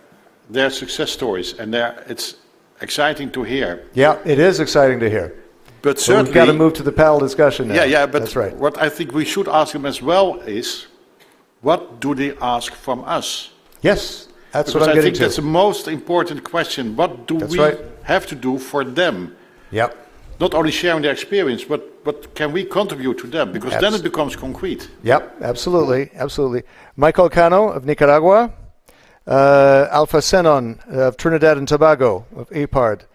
their success stories, and it's exciting to hear. Yeah, it is exciting to hear. But So certainly, we've got to move to the panel discussion now. yeah, but that's right. what I think we should ask them as well is, what do they ask from us? Yes, that's Because what I'm I getting think to. that's the most important question. What do That's we right. have to do for them? Yep. Not only sharing their experience, but what can we contribute to them? Because then it becomes concrete. Yep, absolutely, absolutely. Michael Cano of Nicaragua, Alpha Senon of Trinidad and Tobago, of APARD,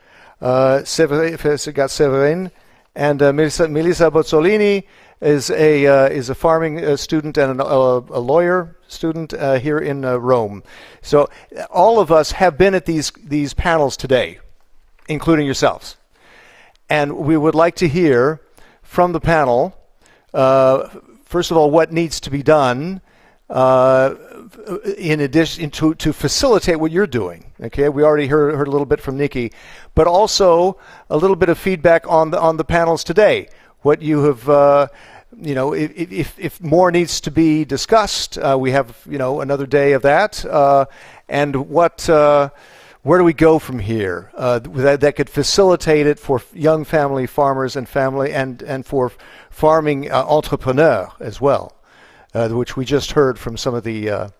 Severin, and Melissa Bozzolini is a farming student and a lawyer student here in Rome. So all of us have been at these panels today, including yourselves. And we would like to hear from the panel, first of all, what needs to be done in addition to facilitate what you're doing. Okay, we already heard a little bit from Nikki, but also a little bit of feedback on the panels today. What you have, if more needs to be discussed, we have another day of that, and what. Where do we go from here that could facilitate it for young family farmers and for farming entrepreneurs as well, which we just heard from some of the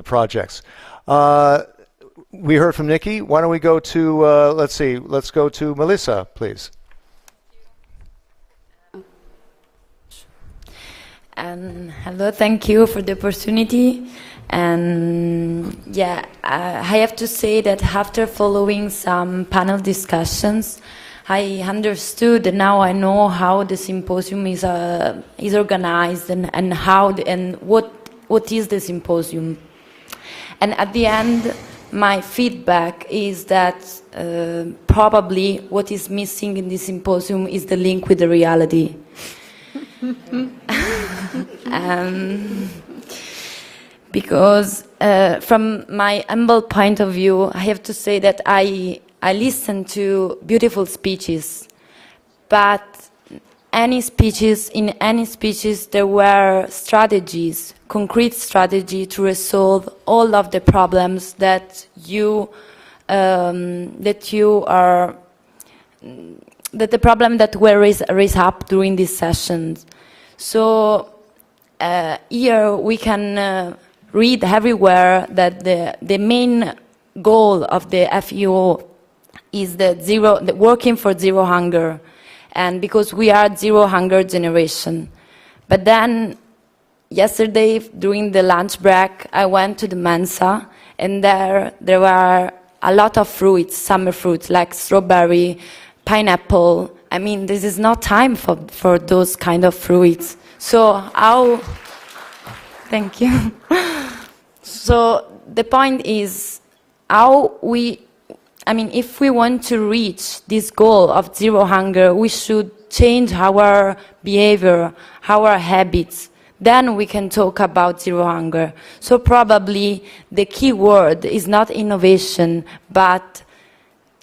projects. We heard from Nikki. Why don't we go to let's go to Melissa, please. Hello, thank you for the opportunity. And yeah, I have to say that after following some panel discussions, I understood and now I know how the symposium is organized and how and what is the symposium. And at the end, my feedback is that probably what is missing in this symposium is the link with the reality. Because from my humble point of view, I have to say that I listened to beautiful speeches, but in any speeches there were strategies, concrete strategy to resolve all of the problems that the problem that were raised up during these sessions. So here we can read everywhere that the main goal of the FAO is the working for zero hunger, and because we are zero hunger generation. But then yesterday during the lunch break I went to the Mensa, and there were a lot of fruits, summer fruits like strawberry, pineapple. I mean, this is not time for those kind of fruits. So how... Thank you. So the point is if we want to reach this goal of zero hunger, we should change our behavior, our habits. Then we can talk about zero hunger. So probably the key word is not innovation, but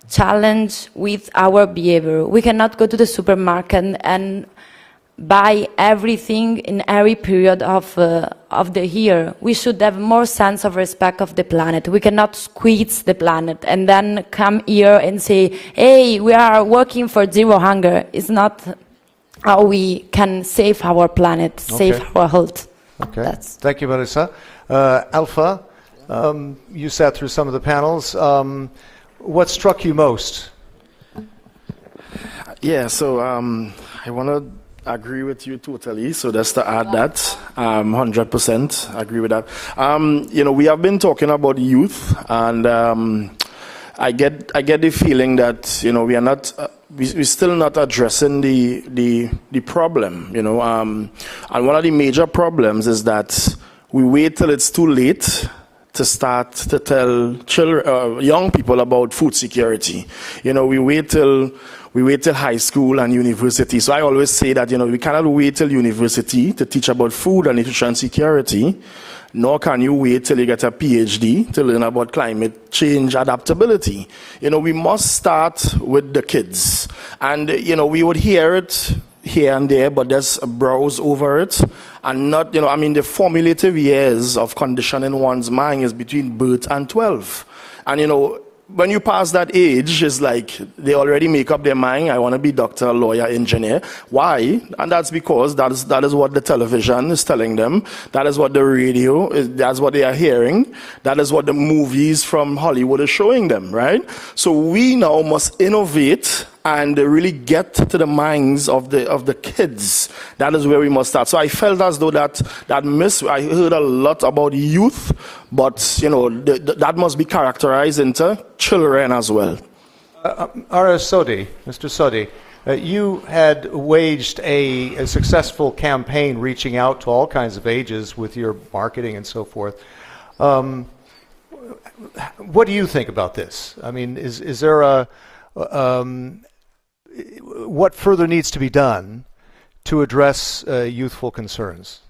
challenge with our behavior. We cannot go to the supermarket and buy everything in every period of the year. We should have more sense of respect of the planet. We cannot squeeze the planet and then come here and say, hey, we are working for zero hunger. It's not how we can save our planet, save our health. Okay. Thank you, Melissa. Alpha, you sat through some of the panels. What struck you most? Yeah, so I want to agree with you totally. So just to add that, 100% agree with that. We have been talking about youth, and I get the feeling that we are not, we're still not addressing the problem. And one of the major problems is that we wait till it's too late to start to tell children, young people about food security. We wait till high school and university. So I always say that, we cannot wait till university to teach about food and nutrition security, nor can you wait till you get a PhD to learn about climate change adaptability. We must start with the kids. And, we would hear it here and there, but just browse over it and not, the formative years of conditioning one's mind is between birth and 12. And, when you pass that age, it's like they already make up their mind, I want to be doctor, lawyer, engineer. Why? And that's because that is what the television is telling them. That is what the radio is, that's what they are hearing. That is what the movies from Hollywood are showing them, right? So we now must innovate and really get to the minds of the kids. That is where we must start. So I felt as though I heard a lot about youth, but you know that must be characterized into children as well. Mr. Sodi, you had waged a successful campaign reaching out to all kinds of ages with your marketing and so forth. What do you think about this? I mean, is there what further needs to be done to address youthful concerns?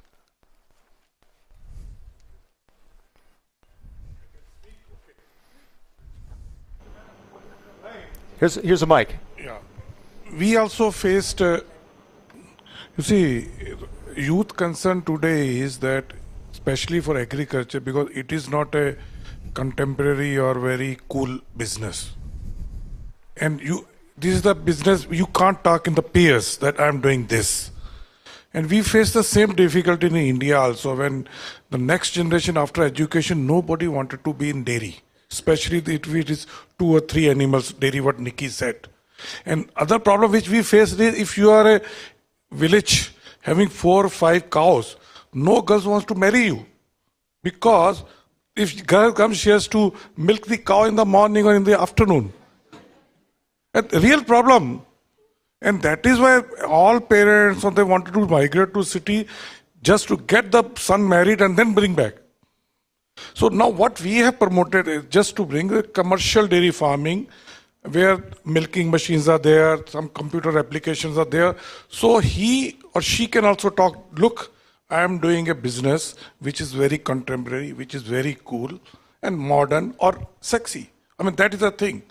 Here's a mic. Yeah. We also faced, you see, youth concern today is that, especially for agriculture, because it is not a contemporary or very cool business. And this is the business, you can't talk in the peers that I'm doing this. And we face the same difficulty in India also, when the next generation after education, nobody wanted to be in dairy, especially if it is 2 or 3 animals, dairy, what Nikki said. And other problem which we face is if you are a village having 4 or 5 cows, no girl wants to marry you. Because if girl comes, she has to milk the cow in the morning or in the afternoon. A real problem. And that is why all parents, they wanted to migrate to city just to get the son married and then bring back. So now what we have promoted is just to bring a commercial dairy farming where milking machines are there, some computer applications are there. So he or she can also talk, look, I am doing a business which is very contemporary, which is very cool and modern or sexy. I mean, that is the thing.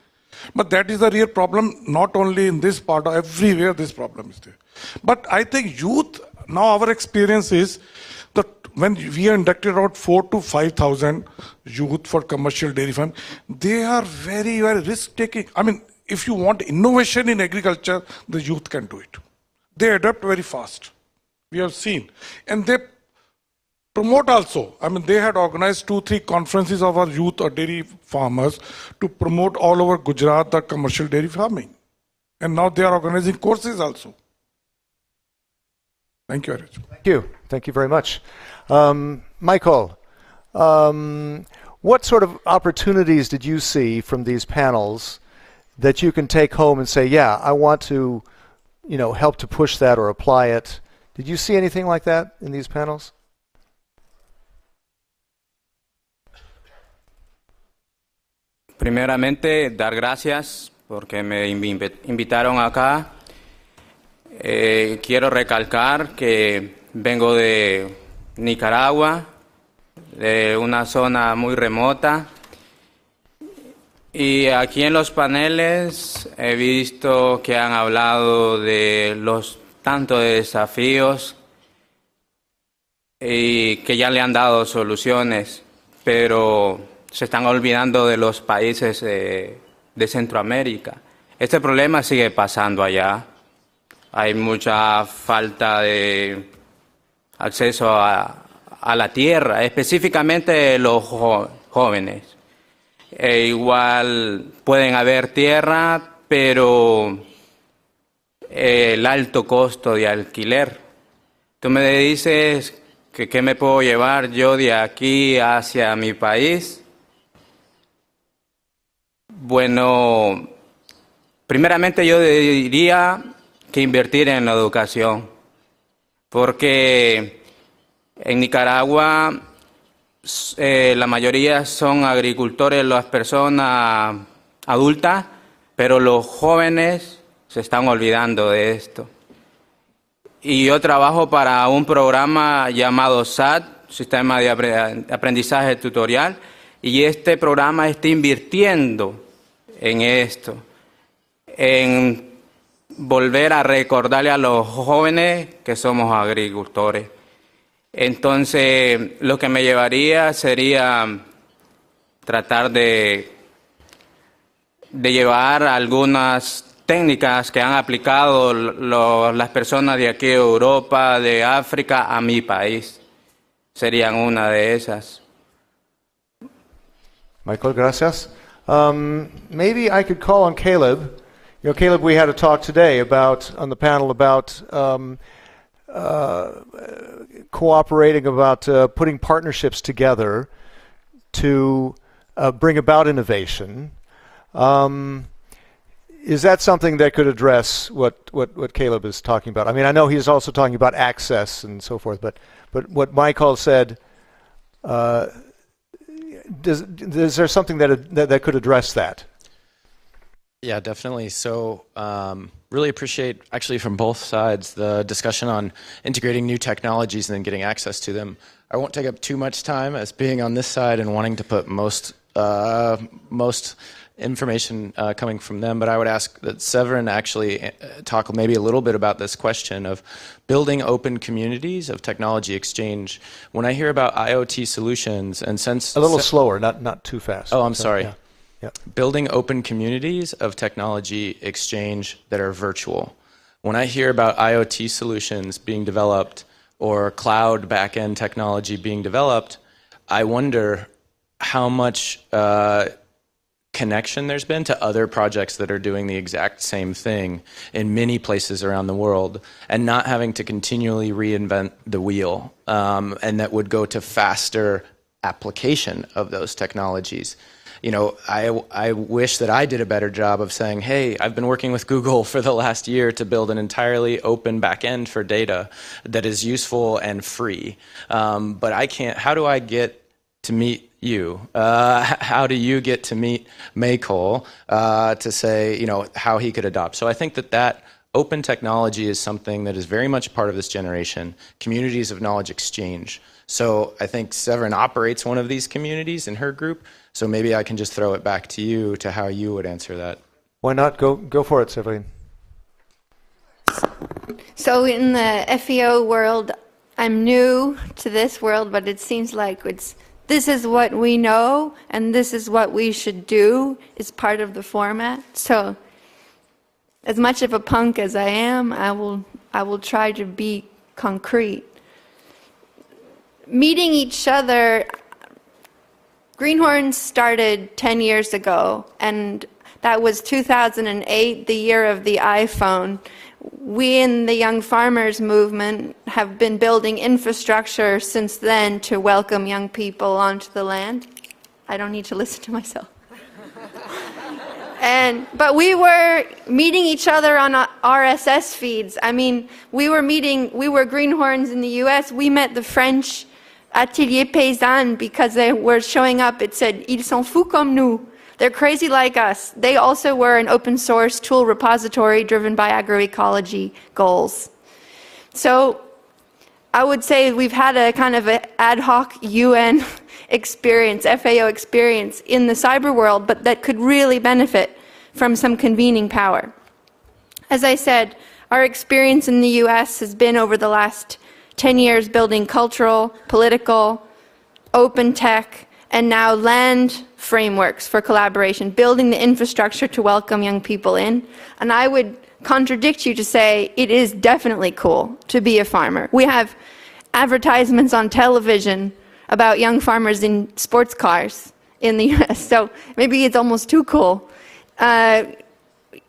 But that is the real problem, not only in this part, everywhere this problem is there. But I think youth, now our experience is that when we are inducted around 4,000 to 5,000 youth for commercial dairy farm, they are very, very risk-taking. I mean, if you want innovation in agriculture, the youth can do it. They adapt very fast. We have seen. And they promote also. I mean, they had organized 2-3 conferences of our youth or dairy farmers to promote all over Gujarat the commercial dairy farming. And now they are organizing courses also. Thank you, Arij. Thank you. Thank you very much. Michael, what sort of opportunities did you see from these panels that you can take home and say, yeah, I want to, help to push that or apply it? Did you see anything like that in these panels? Primeramente, dar gracias porque me invitaron acá. Quiero recalcar que vengo de Nicaragua, de una zona muy remota. Y aquí en los paneles he visto que han hablado de los tantos desafíos y que ya le han dado soluciones, pero se están olvidando de los países de Centroamérica. Este problema sigue pasando allá. Hay mucha falta de acceso a la tierra, específicamente los jóvenes. Igual pueden haber tierra, pero el alto costo de alquiler. Tú me dices que qué me puedo llevar yo de aquí hacia mi país. Bueno, primeramente yo diría que invertir en la educación, porque en Nicaragua la mayoría son agricultores, las personas adultas, pero los jóvenes se están olvidando de esto. Y yo trabajo para un programa llamado SAT, Sistema de Aprendizaje Tutorial, y este programa está invirtiendo en esto, en volver a recordarle a los jóvenes que somos agricultores. Entonces, lo que me llevaría sería tratar de de llevar algunas técnicas que han aplicado las personas de aquí de Europa, de África, a mi país. Serían una de esas. Michael, gracias. Maybe I could call on Caleb. You know, Caleb, we had a talk today on the panel about cooperating, about putting partnerships together to bring about innovation. Is that something that could address what Caleb is talking about? I mean, I know he's also talking about access and so forth, but what Michael said, is there something that could address that? Yeah, definitely. So really appreciate, actually from both sides, the discussion on integrating new technologies and then getting access to them. I won't take up too much time as being on this side and wanting to put most information coming from them, but I would ask that Severin actually talk maybe a little bit about this question of building open communities of technology exchange. When I hear about IoT solutions, and since... A little slower, not too fast. Oh, I'm sorry. Yeah. Yeah. Building open communities of technology exchange that are virtual. When I hear about IoT solutions being developed or cloud backend technology being developed, I wonder how much connection there's been to other projects that are doing the exact same thing in many places around the world and not having to continually reinvent the wheel, and that would go to faster application of those technologies. You know, I wish that I did a better job of saying, hey, I've been working with Google for the last year to build an entirely open backend for data that is useful and free. But I can't, how do I get to meet you? How do you get to meet Maycole to say, you know, how he could adopt? So I think that open technology is something that is very much part of this generation, communities of knowledge exchange. So I think Severin operates one of these communities in her group. So maybe I can just throw it back to you to how you would answer that. Why not? Go for it, Severin. So in the FAO world, I'm new to this world, but it seems like this is what we know and this is what we should do is part of the format. So as much of a punk as I am, I will try to be concrete. Meeting each other, Greenhorns started 10 years ago, and that was 2008, the year of the iPhone. We in the Young Farmers movement have been building infrastructure since then to welcome young people onto the land. I don't need to listen to myself. But we were meeting each other on RSS feeds. I mean, we were Greenhorns in the US. We met the French Atelier Paysan because they were showing up. It said, ils sont fous comme nous. They're crazy like us. They also were an open source tool repository driven by agroecology goals. So I would say we've had a kind of an ad hoc UN experience, FAO experience in the cyber world, but that could really benefit from some convening power. As I said, our experience in the US has been over the last 10 years building cultural, political, open tech, and now land frameworks for collaboration, building the infrastructure to welcome young people in. And I would contradict you to say it is definitely cool to be a farmer. We have advertisements on television about young farmers in sports cars in the US, so maybe it's almost too cool.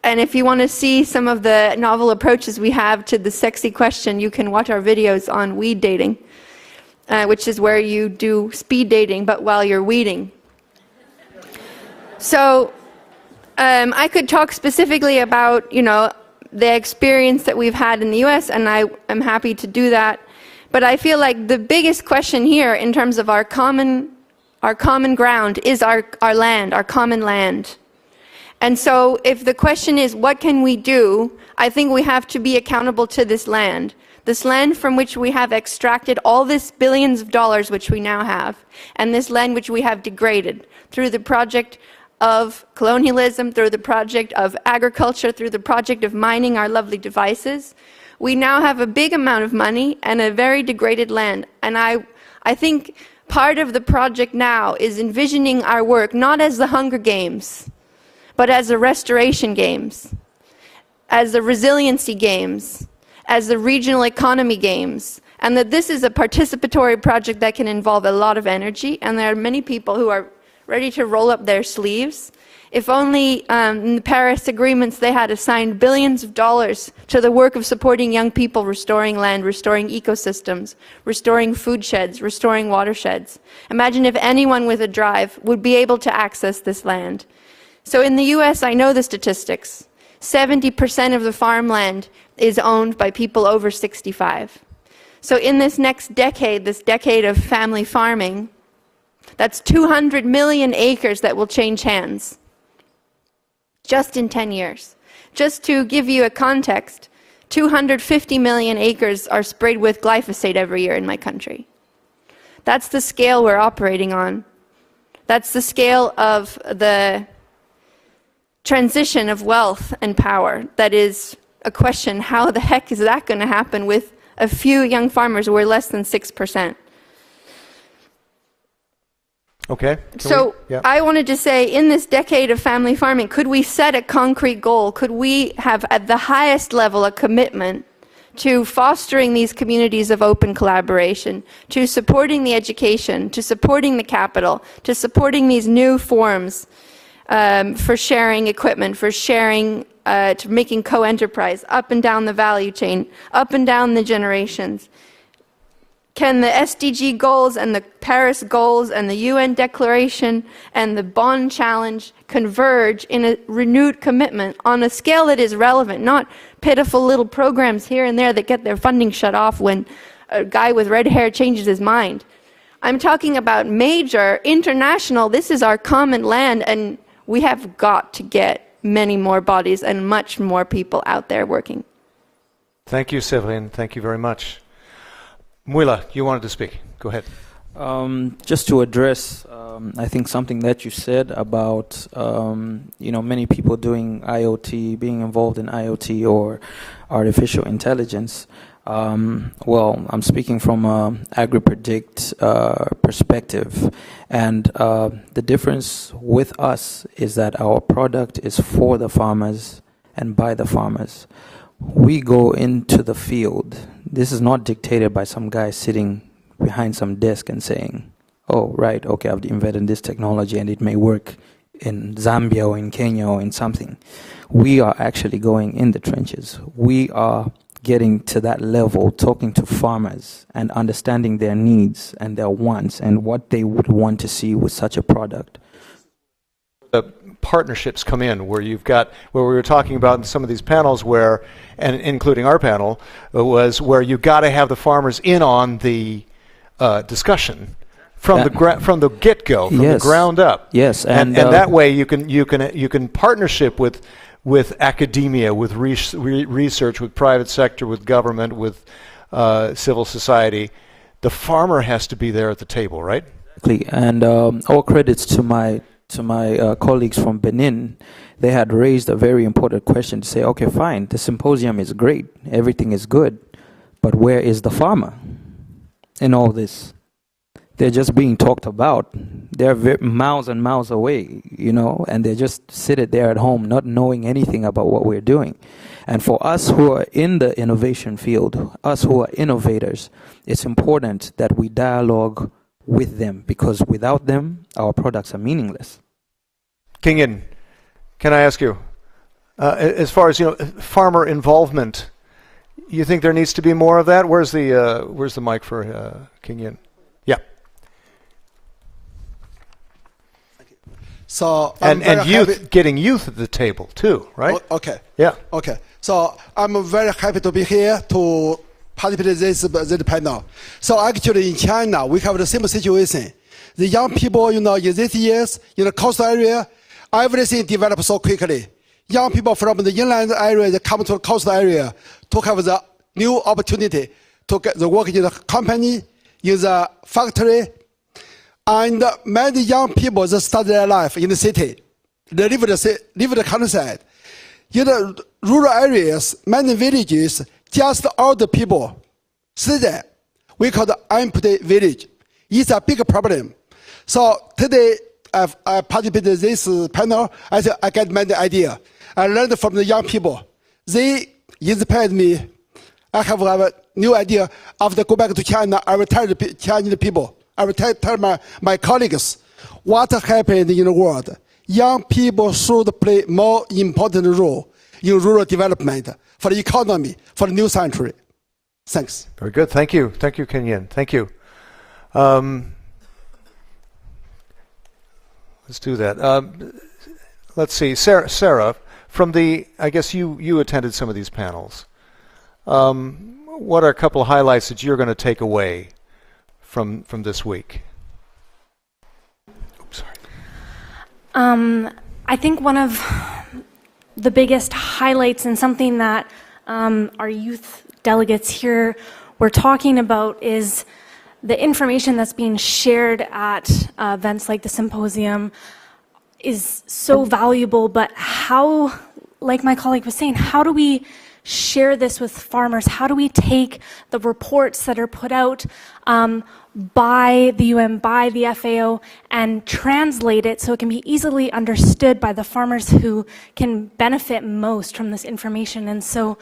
And if you want to see some of the novel approaches we have to the sexy question, you can watch our videos on weed dating, which is where you do speed dating, but while you're weeding. So I could talk specifically about, you know, the experience that we've had in the US, and I am happy to do that. But I feel like the biggest question here in terms of our common ground is our land, our common land. And so if the question is, what can we do? I think we have to be accountable to this land from which we have extracted all this billions of dollars which we now have, and this land which we have degraded through the project of colonialism, through the project of agriculture, through the project of mining our lovely devices. We now have a big amount of money and a very degraded land. And I think part of the project now is envisioning our work not as the Hunger Games, but as the restoration games, as the resiliency games, as the regional economy games, and that this is a participatory project that can involve a lot of energy, and there are many people who are ready to roll up their sleeves. If only in the Paris agreements they had assigned billions of dollars to the work of supporting young people, restoring land, restoring ecosystems, restoring food sheds, restoring watersheds. Imagine if anyone with a drive would be able to access this land. So in the US, I know the statistics. 70% of the farmland is owned by people over 65. So in this next decade, this decade of family farming, that's 200 million acres that will change hands. Just in 10 years. Just to give you a context, 250 million acres are sprayed with glyphosate every year in my country. That's the scale we're operating on. That's the scale of the transition of wealth and power. That is a question, how the heck is that going to happen with a few young farmers who are less than 6%? Okay. So I wanted to say, in this decade of family farming, could we set a concrete goal? Could we have at the highest level a commitment to fostering these communities of open collaboration, to supporting the education, to supporting the capital, to supporting these new forms for sharing equipment, for sharing, to making co-enterprise up and down the value chain, up and down the generations? Can the SDG goals and the Paris goals and the UN Declaration and the Bonn Challenge converge in a renewed commitment on a scale that is relevant, not pitiful little programs here and there that get their funding shut off when a guy with red hair changes his mind? I'm talking about major, international, this is our common land, and we have got to get many more bodies and much more people out there working. Thank you, Séverine. Thank you very much. Mwila, you wanted to speak. Go ahead. Just to address, I think something that you said about, many people doing IoT, being involved in IoT or artificial intelligence. Well, I'm speaking from an AgriPredict perspective, and the difference with us is that our product is for the farmers and by the farmers. We go into the field. This is not dictated by some guy sitting behind some desk and saying, oh, right, okay, I've invented this technology and it may work in Zambia or in Kenya or in something. We are actually going in the trenches. We are getting to that level, talking to farmers and understanding their needs and their wants and what they would want to see with such a product. Partnerships come in where you've got, where we were talking about in some of these panels where, and including our panel, was where you've got to have the farmers in on the discussion from the get-go, from the ground up. Yes, and that way you can partnership with academia, with research, with private sector, with government, with civil society. The farmer has to be there at the table, right? Exactly, and all credits to my colleagues from Benin. They had raised a very important question to say, okay, fine, the symposium is great, everything is good, but where is the farmer in all this? They're just being talked about. They're miles and miles away, and they just sit there at home not knowing anything about what we're doing. And for us who are in the innovation field, us who are innovators, it's important that we dialogue with them, because without them, our products are meaningless. King-In, can I ask you, as far as farmer involvement, you think there needs to be more of that? Where's the mic for King-In? Yeah. So and youth, getting youth at the table too, right? Okay. Yeah. Okay. So I'm very happy to be here to participate in this panel. So actually in China, we have the same situation. The young people, in these years, in the coastal area, everything develops so quickly. Young people from the inland area, they come to the coastal area to have the new opportunity to get the work in the company, in the factory. And many young people, they start their life in the city. They live the countryside. In the rural areas, many villages, just older people stay there. We call it empty village. It's a big problem. So today, I participated in this panel, I said, I get many ideas. I learned from the young people. They inspired me. I have a new idea. After I go back to China, I will tell the Chinese people, I will tell my colleagues what happened in the world. Young people should play more important role in rural development for the economy, for the new century. Thanks. Very good. Thank you. Thank you, Kenyan. Thank you. Let's do that. Let's see. Sarah, from the, I guess you attended some of these panels. What are a couple of highlights that you're going to take away from this week? Oops, sorry. I think one of the biggest highlights and something that our youth delegates here were talking about is the information that's being shared at events like the Symposium is so valuable, but how, like my colleague was saying, how do we share this with farmers? How do we take the reports that are put out by the UN, by the FAO, and translate it so it can be easily understood by the farmers who can benefit most from this information? And so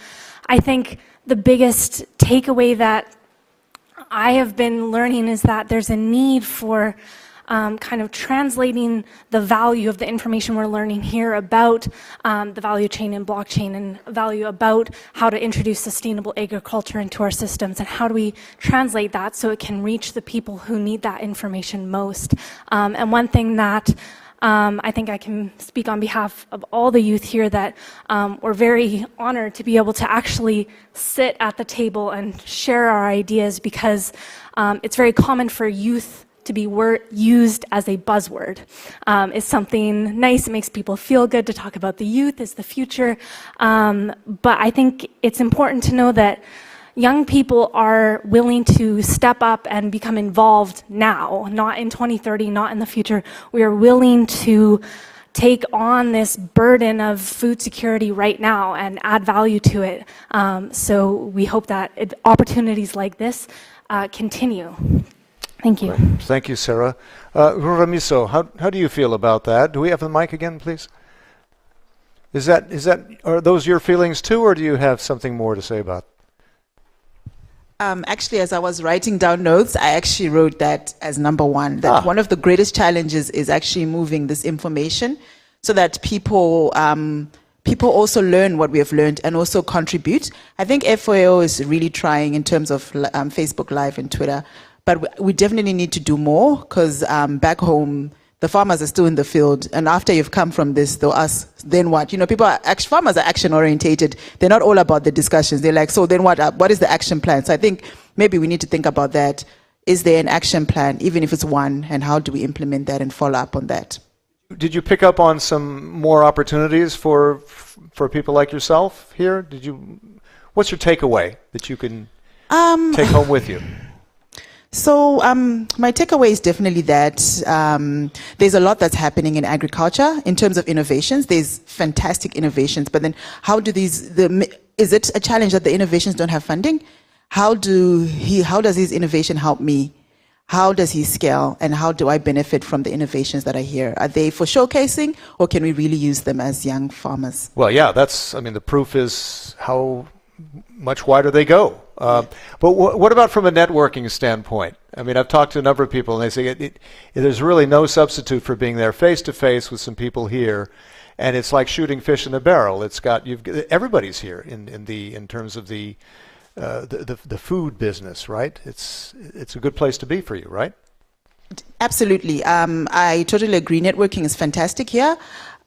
I think the biggest takeaway that I have been learning is that there's a need for kind of translating the value of the information we're learning here about the value chain and blockchain, and value about how to introduce sustainable agriculture into our systems, and how do we translate that so it can reach the people who need that information most. And one thing that I think I can speak on behalf of all the youth here, that we're very honored to be able to actually sit at the table and share our ideas, because it's very common for youth to be used as a buzzword. It's something nice, it makes people feel good to talk about the youth as the future. But I think it's important to know that young people are willing to step up and become involved now, not in 2030, not in the future. We are willing to take on this burden of food security right now and add value to it. So we hope that opportunities like this continue. Thank you. Right. Thank you, Sarah. Ruramiso, how do you feel about that? Do we have the mic again, please? Are those your feelings too, or do you have something more to say about it? Actually, as I was writing down notes, I actually wrote that as number one, that one of the greatest challenges is actually moving this information so that people also learn what we have learned and also contribute. I think FAO is really trying in terms of Facebook Live and Twitter, but we definitely need to do more, because back home, the farmers are still in the field, and after you've come from this, they'll ask, then what? You know, farmers are action orientated. They're not all about the discussions. They're like, so then what? What is the action plan? So I think maybe we need to think about that. Is there an action plan, even if it's one, and how do we implement that and follow up on that? Did you pick up on some more opportunities for people like yourself here? What's your takeaway that you can take home with you? So my takeaway is definitely that there's a lot that's happening in agriculture in terms of innovations. There's fantastic innovations, but then how do is it a challenge that the innovations don't have funding? How does his innovation help me? How does he scale, and how do I benefit from the innovations that are here? Are they for showcasing, or can we really use them as young farmers? Well, yeah, the proof is how much wider they go. But what about from a networking standpoint? I mean, I've talked to a number of people, and they say there's really no substitute for being there face to face with some people here, and it's like shooting fish in a barrel. Everybody's here in terms of the food business, right? It's a good place to be for you, right? Absolutely. I totally agree. Networking is fantastic here,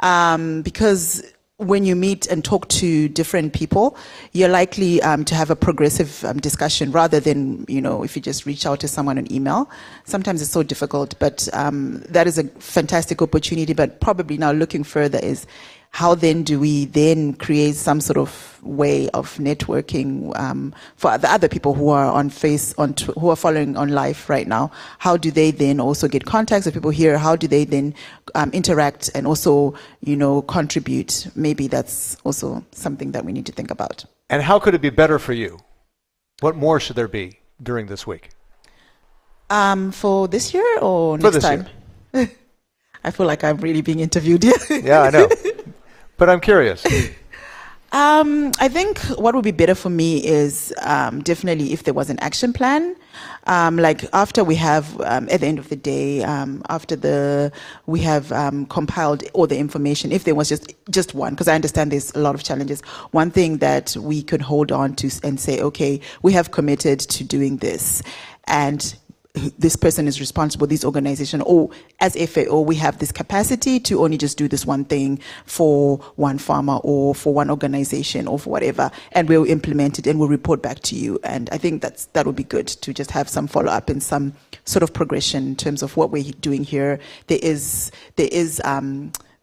because when you meet and talk to different people, you're likely to have a progressive discussion, rather than, if you just reach out to someone on email. Sometimes it's so difficult, but that is a fantastic opportunity. But probably now looking further is, how then do we then create some sort of way of networking for the other people who are who are following on live right now? How do they then also get contacts with people here? How do they then interact and also, contribute? Maybe that's also something that we need to think about. And how could it be better for you? What more should there be during this week? For this year or next time? I feel like I'm really being interviewed here. Yeah, I know. But I'm curious. I think what would be better for me is definitely if there was an action plan. Like after we have, at the end of the day, we have compiled all the information, if there was just one, because I understand there's a lot of challenges, one thing that we could hold on to and say, okay, we have committed to doing this, and this person is responsible, this organization, or as FAO, we have this capacity to only just do this one thing for one farmer or for one organization or for whatever, and we'll implement it and we'll report back to you. And I think that would be good to just have some follow-up and some sort of progression in terms of what we're doing here.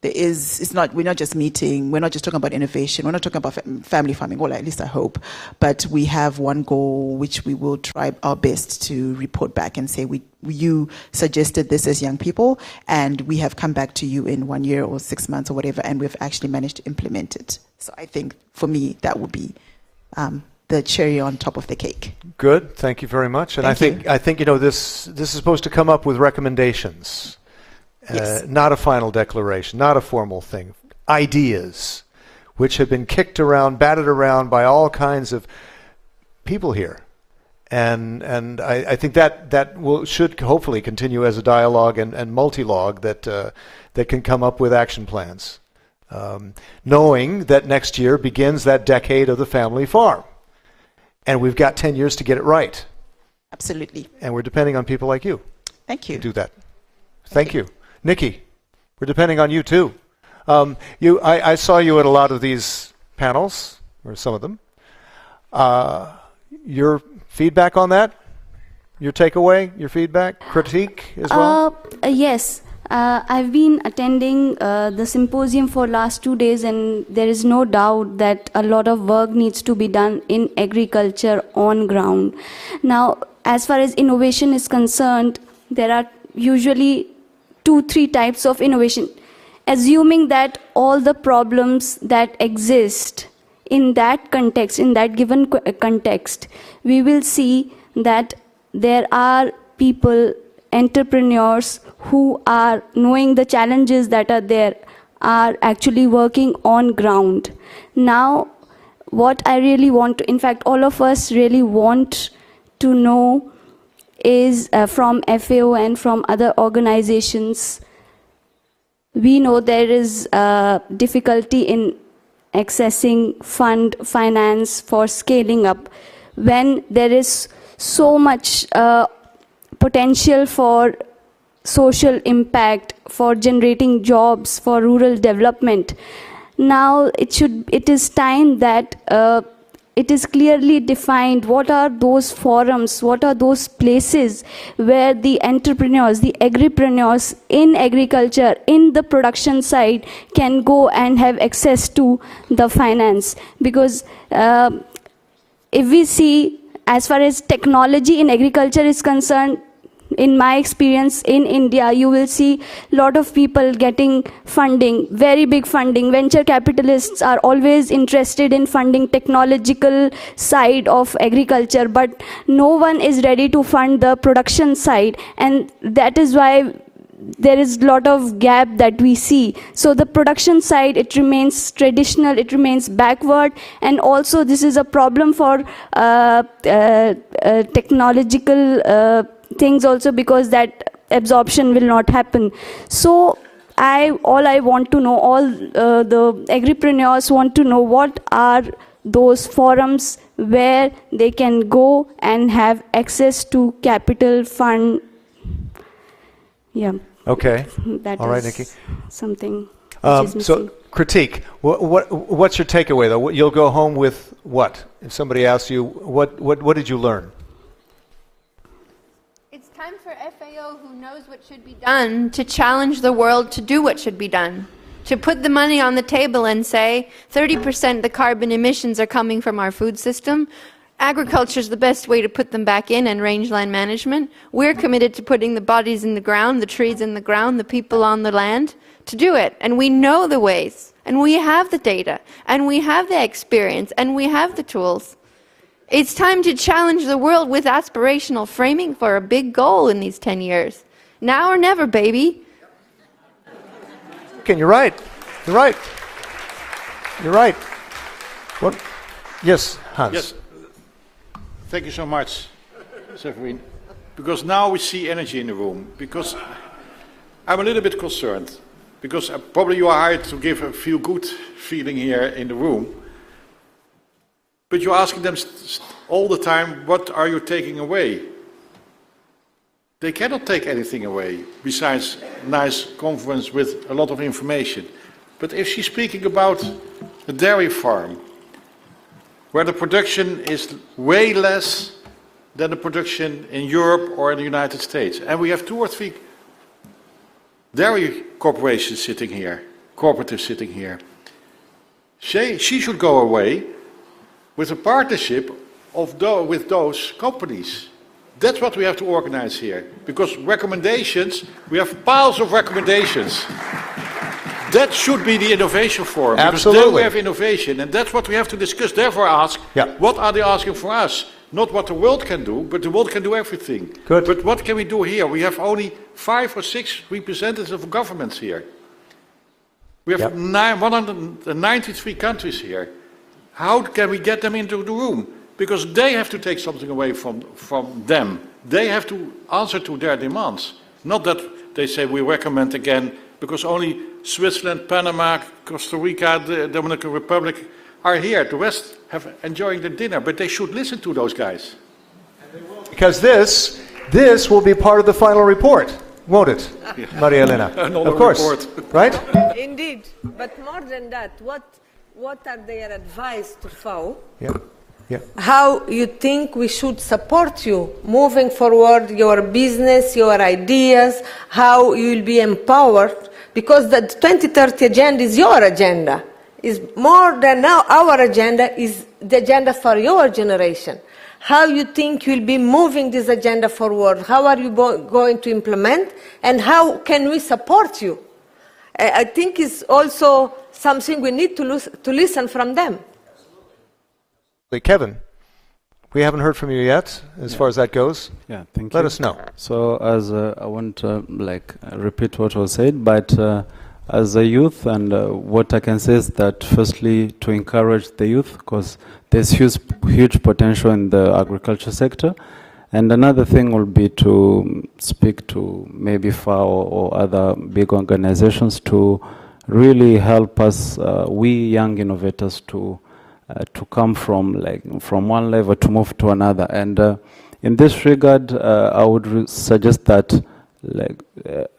We're not just meeting, we're not just talking about innovation, we're not talking about family farming, or at least I hope, but we have one goal which we will try our best to report back and say, you suggested this as young people, and we have come back to you in 1 year or 6 months or whatever, and we've actually managed to implement it. So I think for me, that would be the cherry on top of the cake. Good, thank you very much. And I think this is supposed to come up with recommendations. Yes. Not a final declaration, not a formal thing. Ideas, which have been kicked around, batted around by all kinds of people here, and I think that should hopefully continue as a dialogue and multi-log that can come up with action plans, knowing that next year begins that decade of the family farm, and we've got 10 years to get it right. Absolutely. And we're depending on people like you. Thank you. To do that. Thank you. Nikki, we're depending on you too. I saw you at a lot of these panels, or some of them. Your feedback on that? Your takeaway, your feedback, critique as well? Yes. I've been attending the symposium for last 2 days, and there is no doubt that a lot of work needs to be done in agriculture on ground. Now, as far as innovation is concerned, there are usually 2-3 types of innovation. Assuming that all the problems that exist in that context, in that given context, we will see that there are people, entrepreneurs who are knowing the challenges that are there, are actually working on ground. Now, what I really want to, in fact, all of us really want to know is from FAO and from other organizations. We know there is difficulty in accessing finance for scaling up when there is so much potential for social impact, for generating jobs, for rural development. Now it is time that it is clearly defined what are those forums, what are those places where the entrepreneurs, the agripreneurs in agriculture, in the production side, can go and have access to the finance. Because if we see, as far as technology in agriculture is concerned, in my experience in India, you will see a lot of people getting funding, very big funding. Venture capitalists are always interested in funding technological side of agriculture, but no one is ready to fund the production side. And that is why there is a lot of gap that we see. So the production side, it remains traditional, it remains backward, and also this is a problem for technological things also, because that absorption will not happen. So all I want to know, all the agripreneurs want to know what are those forums where they can go and have access to capital fund. Yeah. Okay. That all right, is Nikki. Something which is missing. So critique. What's your takeaway though? You'll go home with what? If somebody asks you, what did you learn? It's time for FAO, who knows what should be done, to challenge the world to do what should be done. To put the money on the table and say 30% of the carbon emissions are coming from our food system. Agriculture is the best way to put them back in, and rangeland management. We're committed to putting the bodies in the ground, the trees in the ground, the people on the land, to do it. And we know the ways, and we have the data, and we have the experience, and we have the tools. It's time to challenge the world with aspirational framing for a big goal in these 10 years. Now or never, baby. Okay, you're right. You're right. You're right. What? Yes, Hans. Yes. Thank you so much, Severin. Because now we see energy in the room. Because I'm a little bit concerned. Because probably you are hired to give a feel-good feeling here in the room. But you're asking them all the time, what are you taking away? They cannot take anything away besides a nice conference with a lot of information. But if she's speaking about a dairy farm, where the production is way less than the production in Europe or in the United States, and we have 2 or 3 dairy corporations sitting here, cooperatives sitting here, she should go away with a partnership with those companies. That's what we have to organize here. Because recommendations, we have piles of recommendations. That should be the innovation forum. Absolutely. Because then we have innovation, and that's what we have to discuss. Therefore ask, what are they asking for us? Not what the world can do, but the world can do everything. Good. But what can we do here? We have only 5 or 6 representatives of governments here. We have 193 countries here. How can we get them into the room? Because they have to take something away from them. They have to answer to their demands. Not that they say we recommend again, because only Switzerland, Panama, Costa Rica, the Dominican Republic are here. The rest have enjoying their dinner, but they should listen to those guys. Because this will be part of the final report, won't it, Maria Elena? Of course, report. Right? Indeed, but more than that, what are their advice to FAO? Yeah. Yeah. How you think we should support you moving forward, your business, your ideas, how you will be empowered, because the 2030 agenda is your agenda. Is more than now our agenda is the agenda for your generation. How you think you'll be moving this agenda forward? How are you going to implement? And how can we support you? I think it's also something we need to listen from them. Kevin, we haven't heard from you yet, as far as that goes. Yeah, thank you. Let us know. So, as I won't repeat what was said, but as a youth, and what I can say is that firstly, to encourage the youth, because there's huge potential in the agriculture sector. And another thing will be to speak to maybe FAO or other big organizations to really help us, we young innovators, to come from one level to move to another. And in this regard, I would suggest that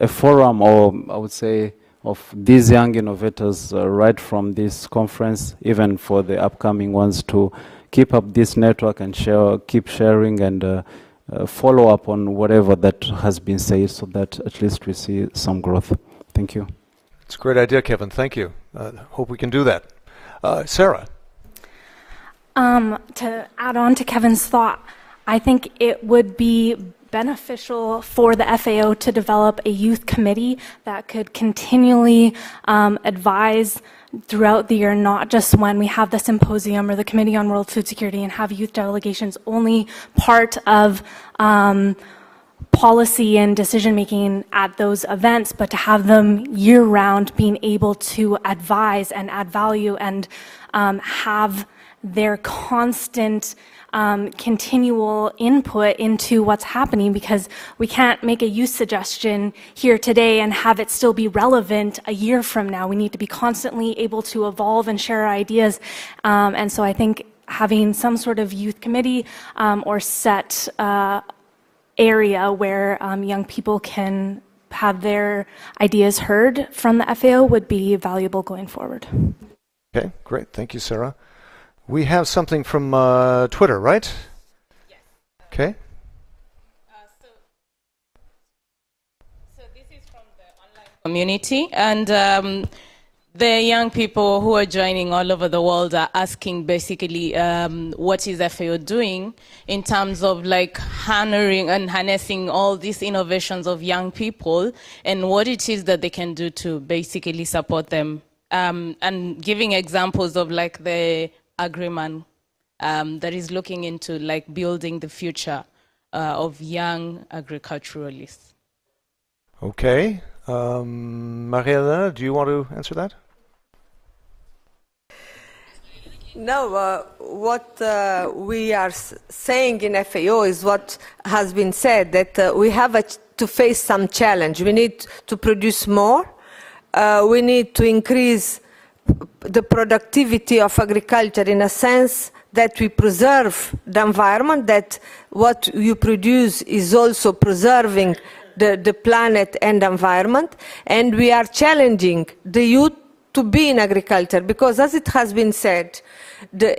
a forum, or I would say of these young innovators right from this conference, even for the upcoming ones, to keep up this network and keep sharing and follow up on whatever that has been said, so that at least we see some growth. Thank you. It's a great idea, Kevin. Thank you. Hope we can do that. Sarah. To add on to Kevin's thought, I think it would be beneficial for the FAO to develop a youth committee that could continually advise throughout the year, not just when we have the Symposium or the Committee on World Food Security, and have youth delegations only part of policy and decision-making at those events, but to have them year-round being able to advise and add value and have their constant continual input into what's happening, because we can't make a youth suggestion here today and have it still be relevant a year from now. We need to be constantly able to evolve and share our ideas. And so I think having some sort of youth committee or set area where young people can have their ideas heard from the FAO would be valuable going forward. Okay, great. Thank you, Sarah. We have something from Twitter, right? Yes. Okay. So this is from the online community, and the young people who are joining all over the world are asking basically what is FAO doing in terms of like honoring and harnessing all these innovations of young people, and what it is that they can do to basically support them, and giving examples of like the agreement that is looking into like building the future of young agriculturalists. Okay. Maria Elena, do you want to answer that? No, what we are saying in FAO is what has been said, that we have to face some challenge. We need to produce more. We need to increase the productivity of agriculture in a sense that we preserve the environment, that what you produce is also preserving the planet and the environment. And we are challenging the youth to be in agriculture because, as it has been said, the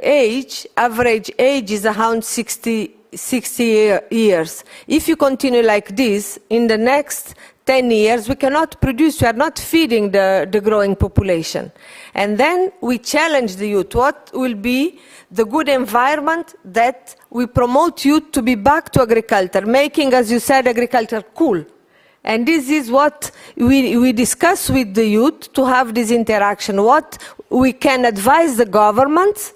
average age is around 60 years. If you continue like this, in the next 10 years, we cannot produce, we are not feeding the growing population. And then we challenge the youth. What will be the good environment that we promote youth to be back to agriculture, making, as you said, agriculture cool. And this is what we discuss with the youth to have this interaction. What we can advise the governments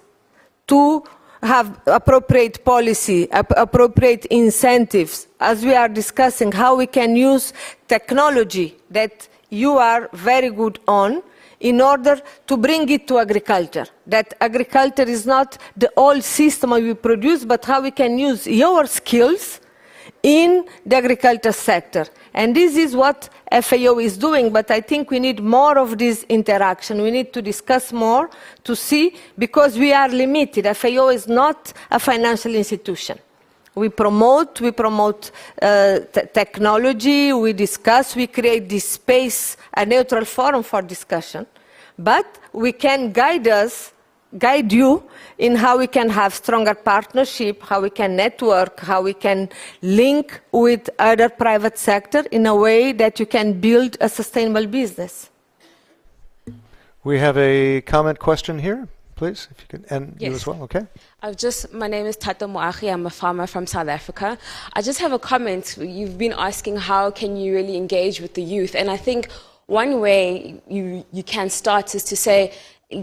to have appropriate policy, appropriate incentives, as we are discussing how we can use technology that you are very good on in order to bring it to agriculture. That agriculture is not the old system we produce, but how we can use your skills in the agriculture sector. And this is what FAO is doing, but I think we need more of this interaction. We need to discuss more to see, because we are limited. FAO is not a financial institution. We promote technology, we discuss, we create this space, a neutral forum for discussion. But we can guide you in how we can have stronger partnership, how we can network, how we can link with other private sector in a way that you can build a sustainable business. We have a comment question here, please, if you can, and yes. You as well, okay? My name is Tato Moachi, I'm a farmer from South Africa. I just have a comment. You've been asking how can you really engage with the youth, and I think one way you can start is to say,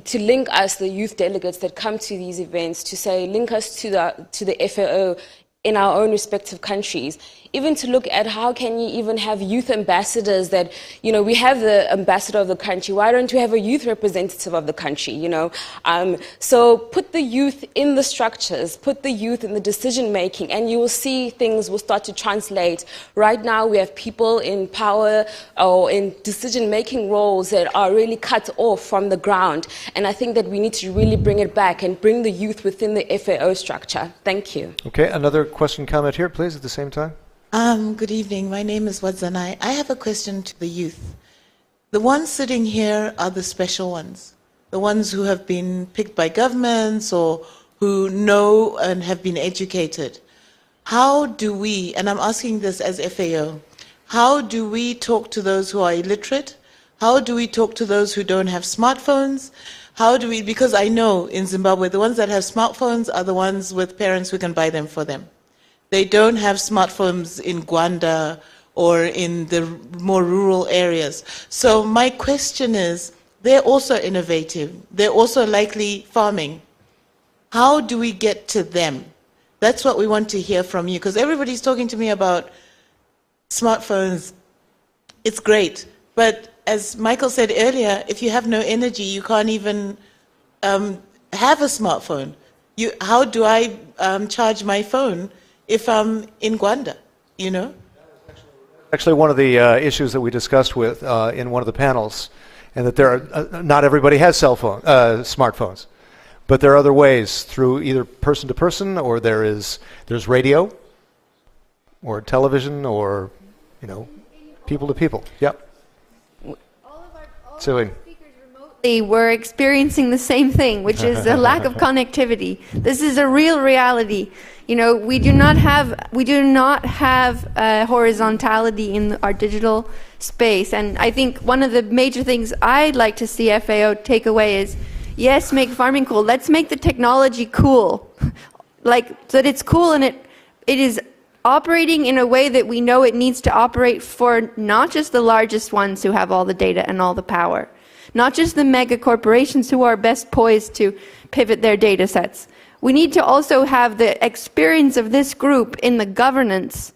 to link us, the youth delegates that come to these events, to say, link us to the FAO in our own respective countries. Even to look at how can you even have youth ambassadors that, you know, we have the ambassador of the country, why don't we have a youth representative of the country, you know? So put the youth in the structures, put the youth in the decision making, and you will see things will start to translate. Right now we have people in power or in decision making roles that are really cut off from the ground. And I think that we need to really bring it back and bring the youth within the FAO structure. Thank you. Okay, another question, comment here, please, at the same time. Good evening. My name is Wadzanai. I have a question to the youth. The ones sitting here are the special ones, the ones who have been picked by governments or who know and have been educated. How do we, and I'm asking this as FAO, how do we talk to those who are illiterate? How do we talk to those who don't have smartphones? How do we, because I know in Zimbabwe, the ones that have smartphones are the ones with parents who can buy them for them. They don't have smartphones in Rwanda or in the more rural areas. So my question is, they're also innovative. They're also likely farming. How do we get to them? That's what we want to hear from you, because everybody's talking to me about smartphones. It's great. But as Michael said earlier, if you have no energy, you can't even have a smartphone. How do I charge my phone if I'm in Rwanda, you know? Actually, one of the issues that we discussed with in one of the panels, and that there are not everybody has smartphones, but there are other ways through either person to person, or there's radio, or television, or people to people. Yep. Celine. We're experiencing the same thing, which is a lack of connectivity. This is a real reality. You know, we do not have horizontality in our digital space. And I think one of the major things I'd like to see FAO take away is, yes, make farming cool. Let's make the technology cool, like so that it's cool and it is operating in a way that we know it needs to operate for not just the largest ones who have all the data and all the power, not just the mega corporations who are best poised to pivot their data sets. We need to also have the experience of this group in the governance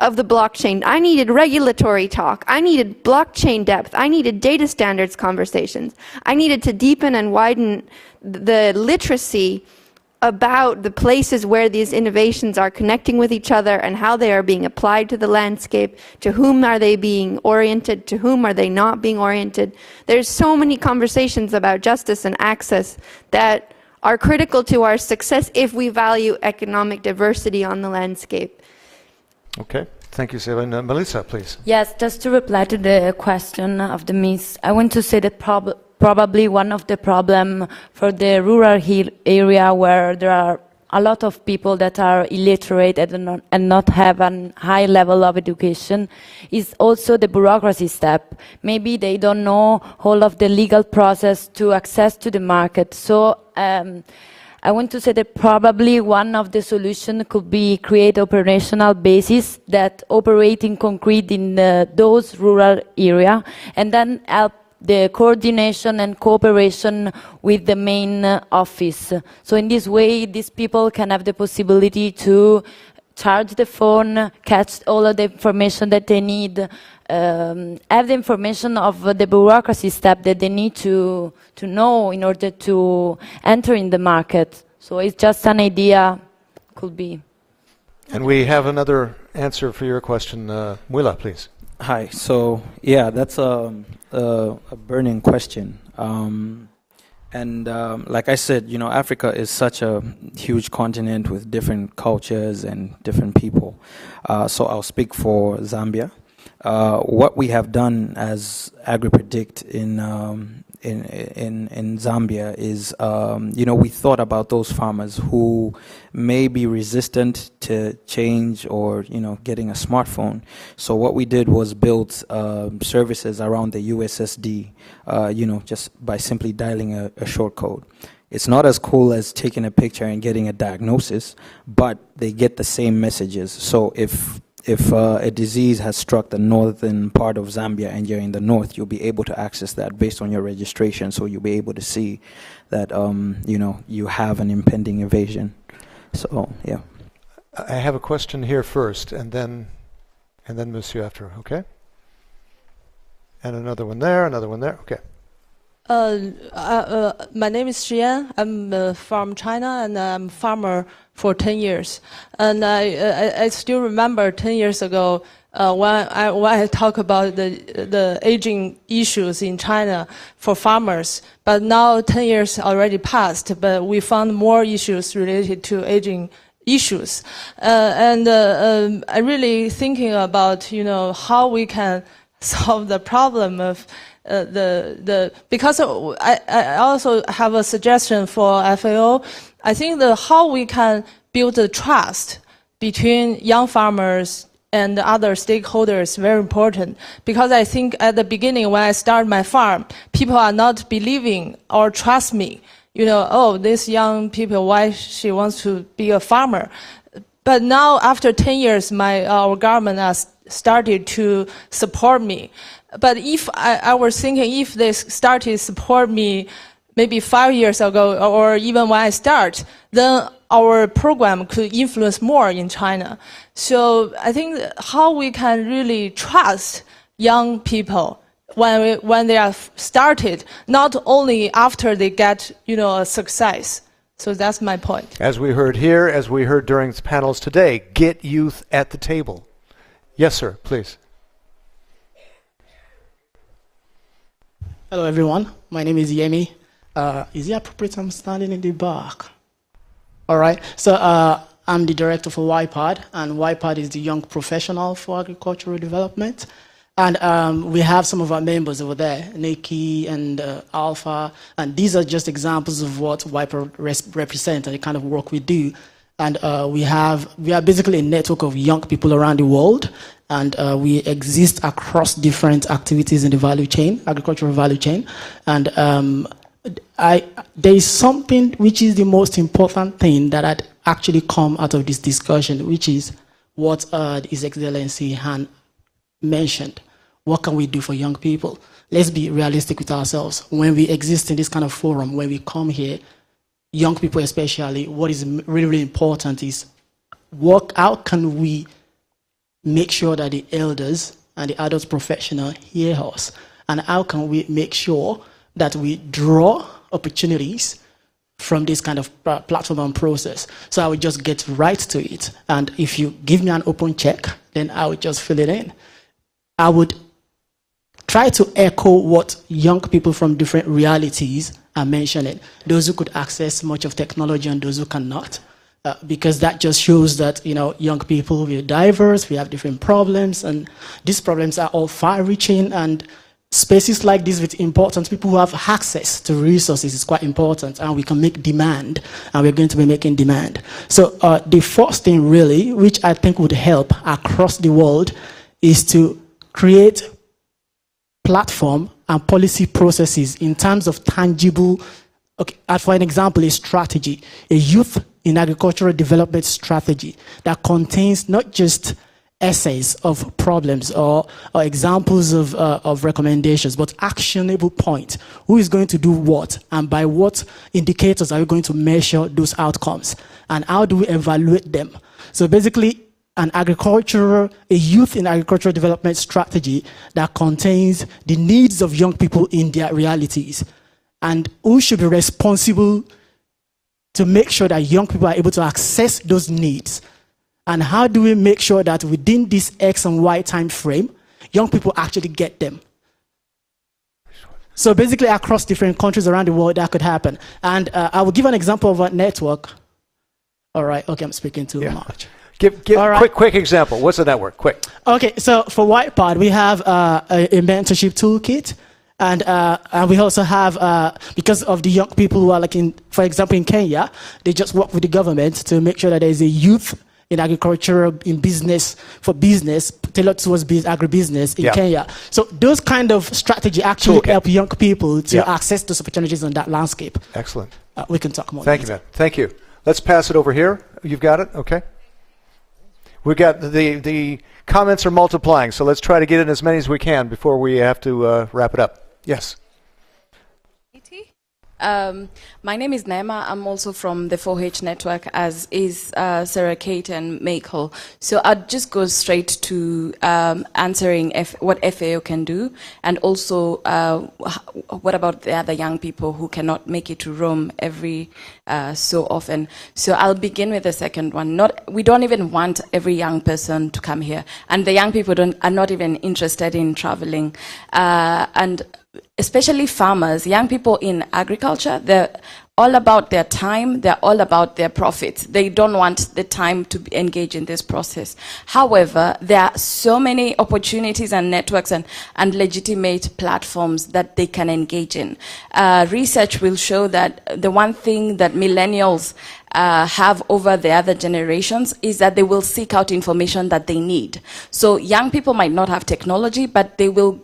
of the blockchain. I needed regulatory talk. I needed blockchain depth. I needed data standards conversations. I needed to deepen and widen the literacy about the places where these innovations are connecting with each other and how they are being applied to the landscape, to whom are they being oriented, to whom are they not being oriented. There's so many conversations about justice and access that are critical to our success if we value economic diversity on the landscape. Okay, thank you, Celine. Melissa, please. Yes, just to reply to the question of the Miss, I want to say that probably one of the problem for the rural area where there are a lot of people that are illiterate and not have a high level of education is also the bureaucracy step. Maybe they don't know all of the legal process to access to the market. So I want to say that probably one of the solutions could be create operational bases that operate in concrete in those rural area and then help the coordination and cooperation with the main office. So in this way, these people can have the possibility to charge the phone, catch all of the information that they need, have the information of the bureaucracy step that they need to know in order to enter in the market. So it's just an idea, could be. And we have another answer for your question. Mwila, please. Hi. So yeah, that's a burning question. Like I said, you know, Africa is such a huge continent with different cultures and different people. So I'll speak for Zambia. What we have done as AgriPredict in Zambia is, you know, we thought about those farmers who may be resistant to change or, you know, getting a smartphone. So what we did was build services around the USSD, you know, just by simply dialing a short code. It's not as cool as taking a picture and getting a diagnosis, but they get the same messages. So if a disease has struck the northern part of Zambia and you're in the north, you'll be able to access that based on your registration. So you'll be able to see that, you know, you have an impending invasion. So, yeah. I have a question here first, and then Monsieur after, okay? And another one there, okay. My name is Xian. I'm from China, and I'm a farmer for 10 years. And I still remember 10 years ago when I talk about the aging issues in China for farmers. But now 10 years already passed, but we found more issues related to aging issues. I'm really thinking about, you know, how we can solve the problem of because I also have a suggestion for FAO. I think how we can build the trust between young farmers and other stakeholders is very important, because I think at the beginning when I start my farm, people are not believing or trust me. You know, oh, this young people, why she wants to be a farmer? But now after 10 years, our government has started to support me. But if I was thinking, if they started to support me maybe 5 years ago, or even when I start, then our program could influence more in China. So I think how we can really trust young people when they are started, not only after they get, you know, a success. So that's my point. As we heard here, as we heard during the panels today, get youth at the table. Yes, sir, please. Hello, everyone. My name is Yemi. Is it appropriate I'm standing in the back? All right. So I'm the director for YPAD, and YPAD is the Young Professional for Agricultural Development. And we have some of our members over there, Nikki and Alpha, and these are just examples of what YPAD represents and the kind of work we do. And we are basically a network of young people around the world, and we exist across different activities in the value chain, agricultural value chain. And there is something which is the most important thing that had actually come out of this discussion, which is what His Excellency Han mentioned. What can we do for young people? Let's be realistic with ourselves. When we exist in this kind of forum, when we come here, young people especially, what is really, really important is how can we make sure that the elders and the adult professional hear us? And how can we make sure that we draw opportunities from this kind of platform and process? So I would just get right to it. And if you give me an open check, then I would just fill it in. I would try to echo what young people from different realities are mentioning. Those who could access much of technology and those who cannot. Because that just shows that, young people, we're diverse, we have different problems, and these problems are all far-reaching, and spaces like this with important people who have access to resources is quite important, and we can make demand, and we're going to be making demand. So the first thing really, which I think would help across the world, is to create platform and policy processes in terms of tangible, for an example, a strategy, a youth in agricultural development strategy that contains not just essays of problems or examples of recommendations, but actionable points. Who is going to do what, and by what indicators are we going to measure those outcomes, and how do we evaluate them? So basically, a youth in agricultural development strategy that contains the needs of young people in their realities, and who should be responsible to make sure that young people are able to access those needs. And how do we make sure that within this X and Y time frame, young people actually get them? So basically across different countries around the world, that could happen. And I will give an example of a network. All right, okay, I'm speaking too much. Give quick example. What's the network? Quick. Okay, so for Whitepod, we have a mentorship toolkit. And we also have, because of the young people who are for example, in Kenya, they just work with the government to make sure that there is a youth in agriculture, in business, tailored towards agribusiness in Kenya. So those kind of strategy actually help young people to access those opportunities on that landscape. Excellent. We can talk more. Thank you, man. Thank you. Let's pass it over here. You've got it? Okay. We've got the comments are multiplying, so let's try to get in as many as we can before we have to wrap it up. Yes. My name is Naima. I'm also from the 4H network, as is Sarah Kate and Michael. So I'd just go straight to answering what FAO can do, and also what about the other young people who cannot make it to Rome every so often. So I'll begin with the second one. We don't even want every young person to come here, and the young people are not even interested in traveling. And especially farmers, young people in agriculture, they're all about their time, they're all about their profits. They don't want the time to engage in this process. However, there are so many opportunities and networks and legitimate platforms that they can engage in. Research will show that the one thing that millennials have over the other generations is that they will seek out information that they need. So young people might not have technology, but they will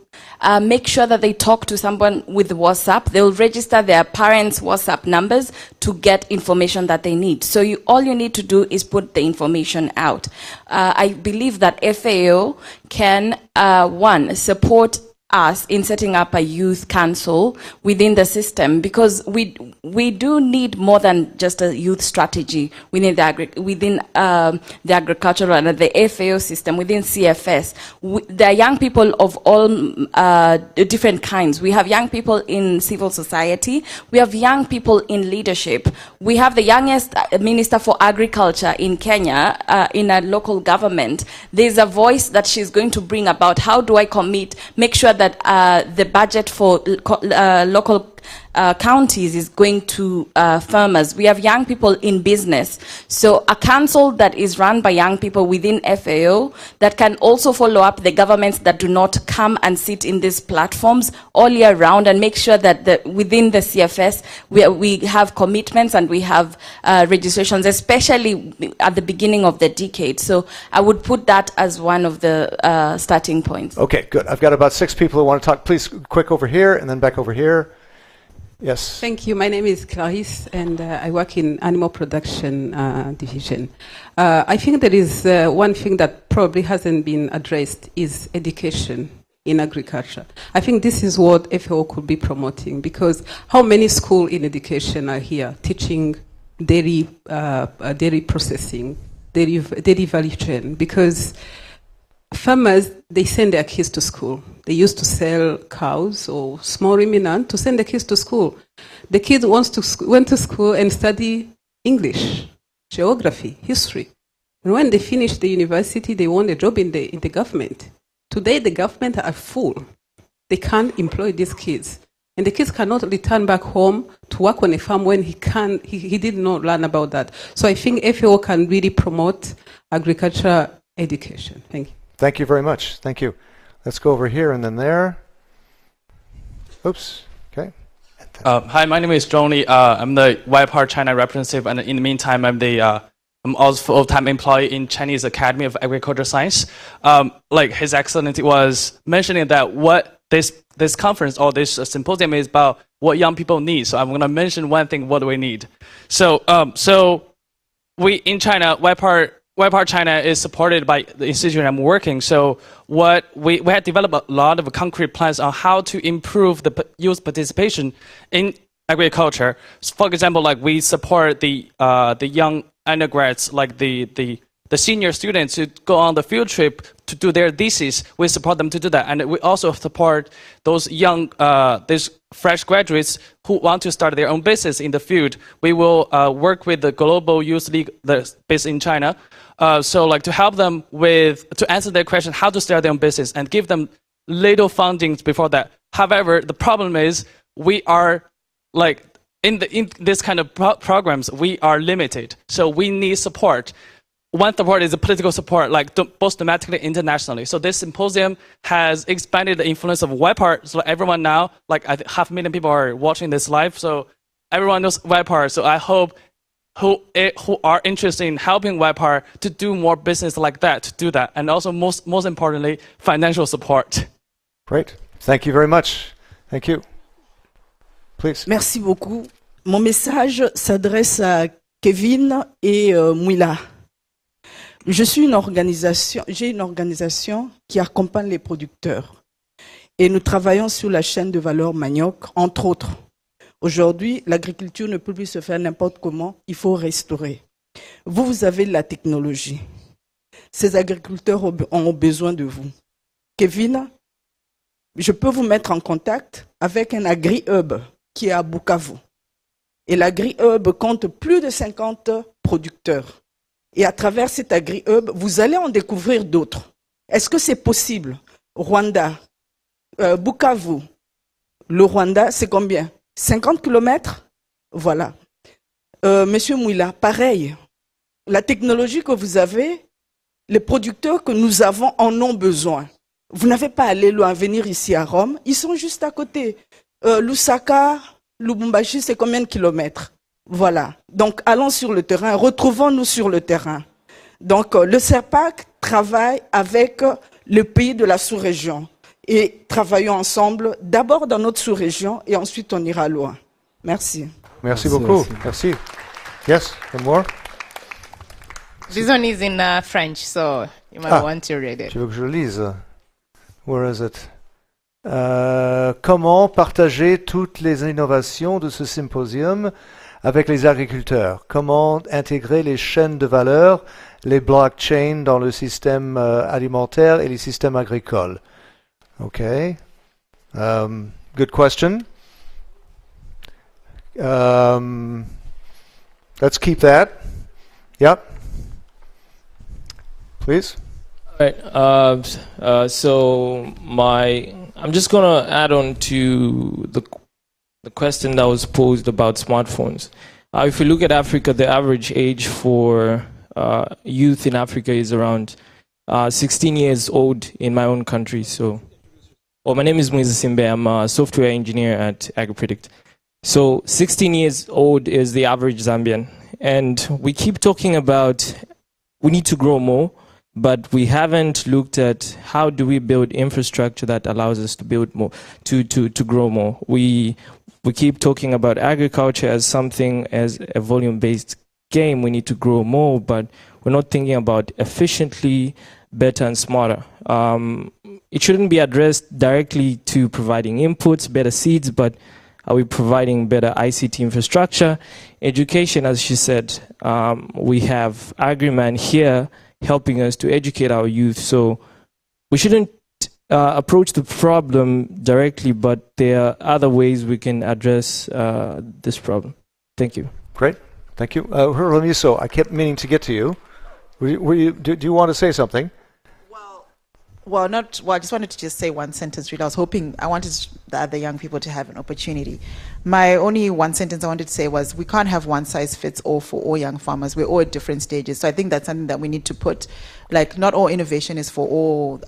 make sure that they talk to someone with WhatsApp. They'll register their parents' WhatsApp numbers to get information that they need. So all you need to do is put the information out. I believe that FAO can, one, support us in setting up a youth council within the system, because we do need more than just a youth strategy within the agricultural and the FAO system, within CFS. There are young people of all different kinds. We have young people in civil society. We have young people in leadership. We have the youngest Minister for Agriculture in Kenya, in a local government. There's a voice that she's going to bring about how do I make sure that the budget for local counties is going to farmers. We have young people in business. So a council that is run by young people within FAO that can also follow up the governments that do not come and sit in these platforms all year round, and make sure that within the CFS we have commitments and we have registrations, especially at the beginning of the decade. So I would put that as one of the starting points. Okay, good. I've got about 6 people who want to talk. Please, quick over here and then back over here. Yes. Thank you. My name is Clarisse, and I work in animal production division. I think there is one thing that probably hasn't been addressed is education in agriculture. I think this is what FAO could be promoting, because how many schools in education are here teaching dairy processing, dairy value chain? Because farmers, they send their kids to school. They used to sell cows or small ruminant to send the kids to school. The kids went to school and study English, geography, history. And when they finished the university, they want a job in the government. Today, the government are full. They can't employ these kids. And the kids cannot return back home to work on a farm when he did not learn about that. So I think FAO can really promote agriculture education. Thank you. Thank you very much. Thank you. Let's go over here and then there. Oops. Okay. Hi, my name is Zhongli. I'm the YPAR China representative, and in the meantime, I'm also full-time employee in Chinese Academy of Agricultural Science. Like His Excellency was mentioning that what this conference or this symposium is about what young people need. So I'm going to mention one thing: what do we need? So we in China, YPAR China is supported by the institution I'm working. So what we had developed a lot of concrete plans on how to improve the youth participation in agriculture. So for example, like we support the young undergrads, like the senior students who go on the field trip to do their thesis. We support them to do that, and we also support those young, these fresh graduates who want to start their own business in the field. We will work with the Global Youth League that's based in China. So like to help them to answer their question, how to start their own business, and give them little funding before that. However, the problem is we are like in this kind of programs, we are limited. So we need support. One support is the political support, like both domestically and internationally. So this symposium has expanded the influence of YPAR. So everyone now, like 500,000 people are watching this live. So everyone knows YPAR. So I hope who are interested in helping YPAR to do more business like that, to do that. And also most importantly, financial support. Great. Thank you very much. Thank you. Please. Merci beaucoup. Mon message s'adresse à Kevin et Mouila. J'ai une organisation qui accompagne les producteurs et nous travaillons sur la chaîne de valeur manioc, entre autres. Aujourd'hui, l'agriculture ne peut plus se faire n'importe comment, il faut restaurer. Vous avez la technologie. Ces agriculteurs ont besoin de vous. Kevin, je peux vous mettre en contact avec un agri-hub qui est à Bukavu. Et l'agri-hub compte plus de 50 producteurs. Et à travers cet agri-hub, vous allez en découvrir d'autres. Est-ce que c'est possible? Rwanda, Bukavu, le Rwanda, c'est combien? 50 km? Voilà. Monsieur Mouila, pareil. La technologie que vous avez, les producteurs que nous avons en ont besoin. Vous n'avez pas à aller loin, venir ici à Rome. Ils sont juste à côté. Lusaka, Lubumbashi, c'est combien de kilomètres? Voilà. Donc, allons sur le terrain. Retrouvons-nous sur le terrain. Donc, le CERPAC travaille avec le pays de la sous-région. Et travaillons ensemble, d'abord dans notre sous-région, et ensuite on ira loin. Merci. Merci beaucoup. Merci. Yes, one more. This one is in French, so you might want to read it. Tu veux que je lise? Where is it? Comment partager toutes les innovations de ce symposium avec les agriculteurs? Comment intégrer les chaînes de valeur, les blockchains dans le système alimentaire et les systèmes agricoles? Okay. Good question. Let's keep that. Yep. Please. All right. So I'm just gonna add on to the question that was posed about smartphones. If you look at Africa, the average age for youth in Africa is around 16 years old in my own country. So, my name is Moise Simbe. I'm a software engineer at AgriPredict. So 16 years old is the average Zambian. And we keep talking about we need to grow more, but we haven't looked at how do we build infrastructure that allows us to build more, to grow more. We keep talking about agriculture as something, as a volume-based game. We need to grow more, but we're not thinking about efficiently, better and smarter. It shouldn't be addressed directly to providing inputs, better seeds, but are we providing better ICT infrastructure? Education, as she said, we have AgriMan here helping us to educate our youth. So we shouldn't approach the problem directly, but there are other ways we can address this problem. Thank you. Great. Thank you. Ramiso, I kept meaning to get to you. Do you want to say something? Well, I just wanted to just say one sentence. Really, I wanted the other young people to have an opportunity. My only one sentence I wanted to say was, we can't have one size fits all for all young farmers. We're all at different stages. So I think that's something that we need to put, like, not all innovation is for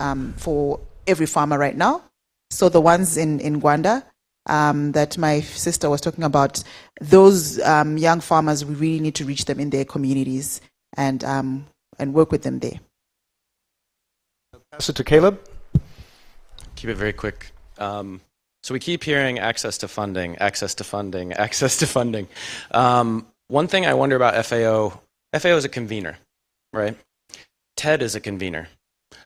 every farmer right now. So the ones in Rwanda that my sister was talking about, those young farmers, we really need to reach them in their communities and work with them there. Pass it to Caleb. Keep it very quick. So we keep hearing access to funding, access to funding, access to funding. One thing I wonder about FAO is a convener, right? TED is a convener.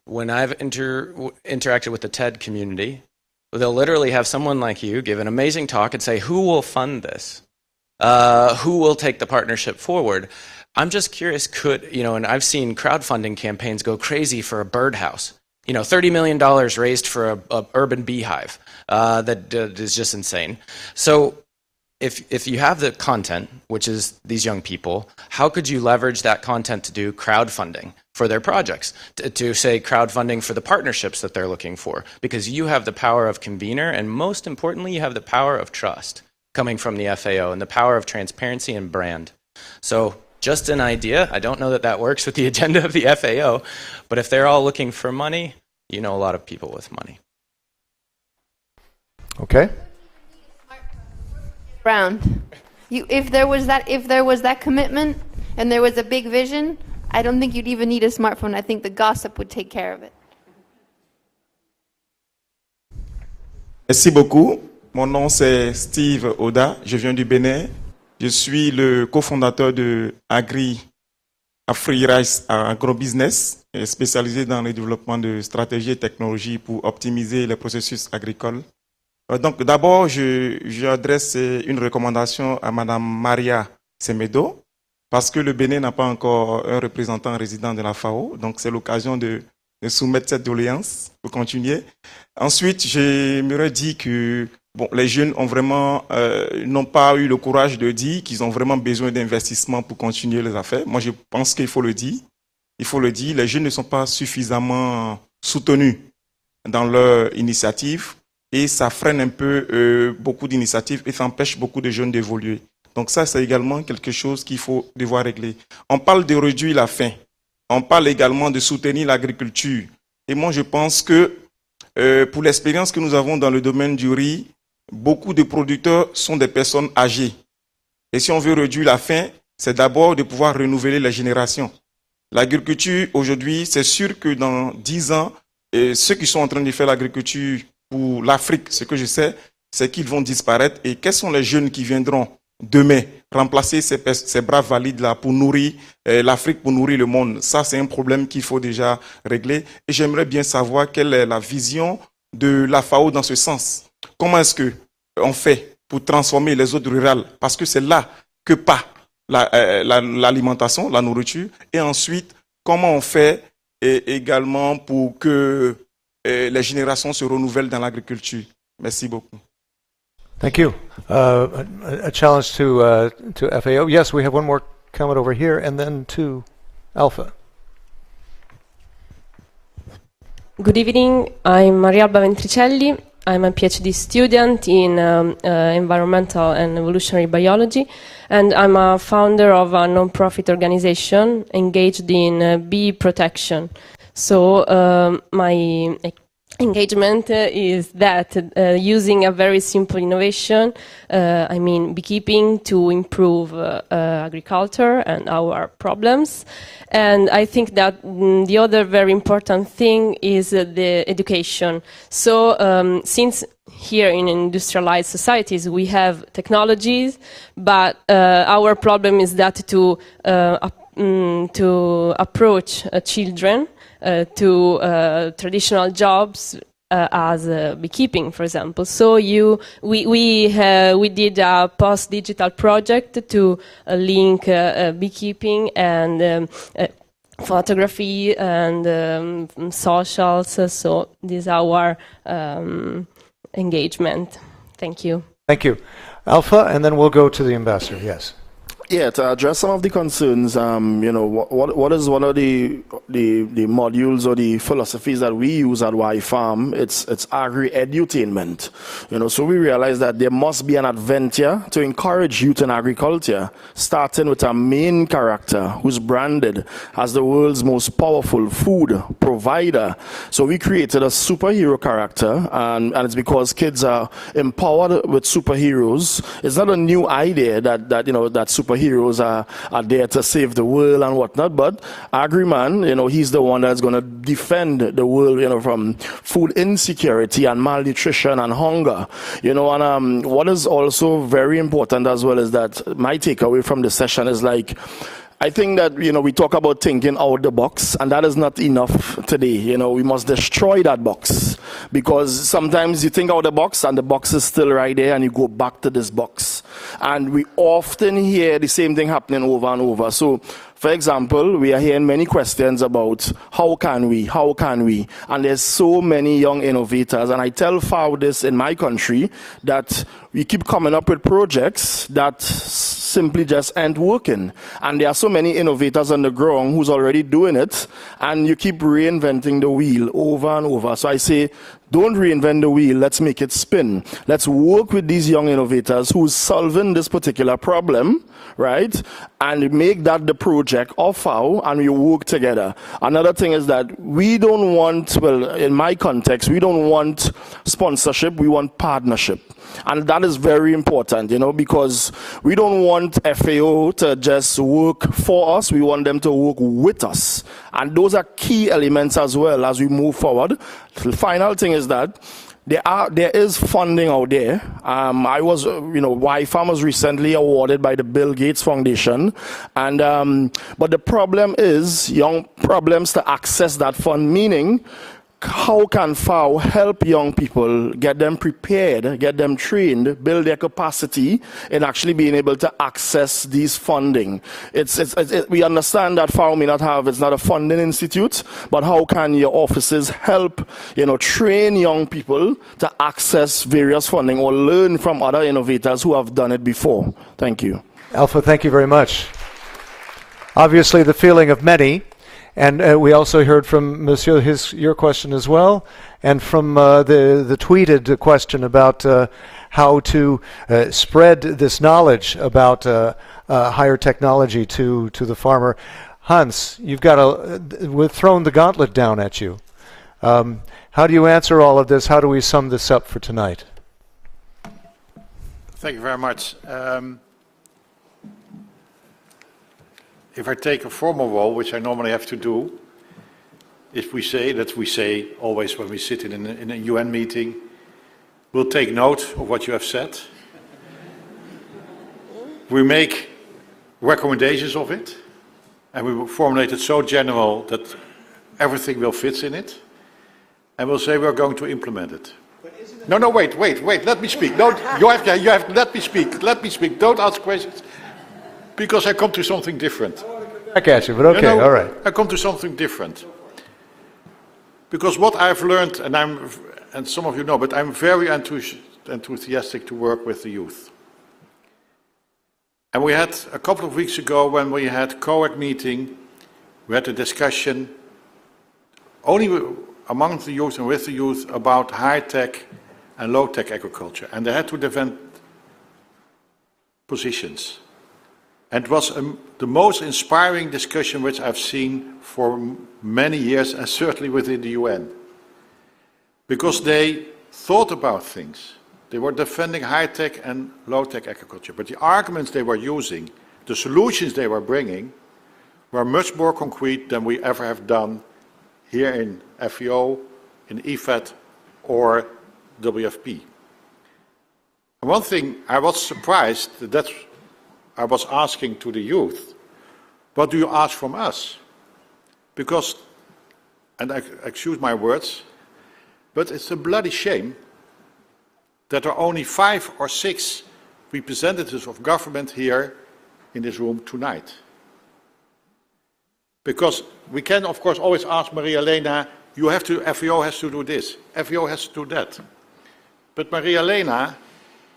When I've interacted with the TED community, they'll literally have someone like you give an amazing talk and say, who will fund this? Who will take the partnership forward? I'm just curious, and I've seen crowdfunding campaigns go crazy for a birdhouse. $30 million raised for a urban beehive. That is just insane. So if you have the content, which is these young people, how could you leverage that content to do crowdfunding for their projects, to say crowdfunding for the partnerships that they're looking for? Because you have the power of convener, and most importantly, you have the power of trust coming from the FAO and the power of transparency and brand. So just an idea. I don't know that that works with the agenda of the FAO, but if they're all looking for money, you know a lot of people with money. Okay. Round. If there was that commitment and there was a big vision, I don't think you'd even need a smartphone. I think the gossip would take care of it. Merci beaucoup. Mon nom c'est Steve Oda. Je viens du Bénin. Je suis le cofondateur de Free Rice Agrobusiness, spécialisé dans le développement de stratégies et technologies pour optimiser les processus agricoles. Donc d'abord, j'adresse une recommandation à Madame Maria Semedo, parce que le Bénin n'a pas encore un représentant résident de la FAO, donc c'est l'occasion de soumettre cette doléance pour continuer. Ensuite, j'aimerais dire que les jeunes n'ont pas eu le courage de dire qu'ils ont vraiment besoin d'investissement pour continuer les affaires. Moi, je pense qu'il faut le dire. Il faut le dire, les jeunes ne sont pas suffisamment soutenus dans leur initiative et ça freine un peu beaucoup d'initiatives et ça empêche beaucoup de jeunes d'évoluer. Donc ça, c'est également quelque chose qu'il faut devoir régler. On parle de réduire la faim. On parle également de soutenir l'agriculture. Et moi, je pense que pour l'expérience que nous avons dans le domaine du riz, beaucoup de producteurs sont des personnes âgées. Et si on veut réduire la faim, c'est d'abord de pouvoir renouveler les générations. L'agriculture, aujourd'hui, c'est sûr que dans 10 ans, ceux qui sont en train de faire l'agriculture pour l'Afrique, ce que je sais, c'est qu'ils vont disparaître. Et quels sont les jeunes qui viendront demain remplacer ces braves valides-là pour nourrir l'Afrique, pour nourrir le monde? Ça, c'est un problème qu'il faut déjà régler. Et j'aimerais bien savoir quelle est la vision de la FAO dans ce sens. Comment est-ce qu'on fait pour transformer les zones rurales? Parce que c'est là que part l'alimentation, la nourriture. Et ensuite, comment on fait également pour que les générations se renouvellent dans l'agriculture? Merci beaucoup. Thank you. A challenge to FAO. Yes, we have one more comment over here, and then to Alpha. Good evening. I'm Marialba Ventricelli. I'm a PhD student in environmental and evolutionary biology, and I'm a founder of a non-profit organization engaged in bee protection. So my engagement is that using a very simple innovation, beekeeping, to improve agriculture and our problems. And I think that the other very important thing is the education. So since here in industrialized societies we have technologies, but our problem is that to approach children to traditional jobs as beekeeping, for example. So we did a post-digital project to link beekeeping and photography and socials. So these are our engagement. Thank you. Thank you. Alpha, and then we'll go to the ambassador. Yes. Yeah, to address some of the concerns, what is one of the modules or the philosophies that we use at YFarm? It's agri-edutainment. So we realize that there must be an adventure to encourage youth in agriculture, starting with a main character who's branded as the world's most powerful food provider. So we created a superhero character, and it's because kids are empowered with superheroes. It's not a new idea that superheroes are there to save the world and whatnot, but Agriman, he's the one that's going to defend the world, from food insecurity and malnutrition and hunger, and what is also very important as well is that my takeaway from the session is I think that, we talk about thinking out the box, and that is not enough today. We must destroy that box, because sometimes you think out the box and the box is still right there and you go back to this box. And we often hear the same thing happening over and over. So, for example, we are hearing many questions about how can we, and there's so many young innovators, and I tell FAO this in my country, that we keep coming up with projects that simply just ain't working, and there are so many innovators on the ground who's already doing it, and you keep reinventing the wheel over and over. So I say, don't reinvent the wheel, let's make it spin. Let's work with these young innovators who's solving this particular problem, right? And make that the project of FAO, and we work together. Another thing is that we don't want, in my context, we don't want sponsorship, we want partnership. And that is very important, because we don't want FAO to just work for us, we want them to work with us. And those are key elements as well as we move forward. The final thing is that there is funding out there. I was, YFarm was recently awarded by the Bill Gates Foundation, and but the problem is problems to access that fund, meaning how can FAO help young people, get them prepared, get them trained, build their capacity in actually being able to access these funding? We understand that FAO may not have, it's not a funding institute, but how can your offices help, train young people to access various funding or learn from other innovators who have done it before? Thank you. Alpha, thank you very much. Obviously, the feeling of many. And we also heard from Monsieur your question as well, and from the tweeted question about how to spread this knowledge about higher technology to the farmer. Hans, we've thrown the gauntlet down at you. How do you answer all of this? How do we sum this up for tonight? Thank you very much. If I take a formal role, which I normally have to do, if we say always when we sit in a UN meeting, we'll take note of what you have said. We make recommendations of it, and we will formulate it so general that everything will fit in it, and we'll say we're going to implement it. No, wait, let me speak. Let me speak. Don't ask questions. Because I come to something different. I catch you, but okay, all right. I come to something different. Because what I've learned, and some of you know, but I'm very enthusiastic to work with the youth. And we had, a couple of weeks ago, when we had COAG meeting, we had a discussion, only among the youth and with the youth, about high-tech and low-tech agriculture. And they had to defend positions. And it was the most inspiring discussion which I've seen for many years, and certainly within the UN. Because they thought about things. They were defending high-tech and low-tech agriculture. But the arguments they were using, the solutions they were bringing, were much more concrete than we ever have done here in FAO, in IFAD, or WFP. And one thing I was surprised that I was asking to the youth, what do you ask from us? Because, and I excuse my words, but it's a bloody shame that there are only 5 or 6 representatives of government here in this room tonight. Because we can, of course, always ask Maria Elena, FAO has to do this, FAO has to do that. But Maria Elena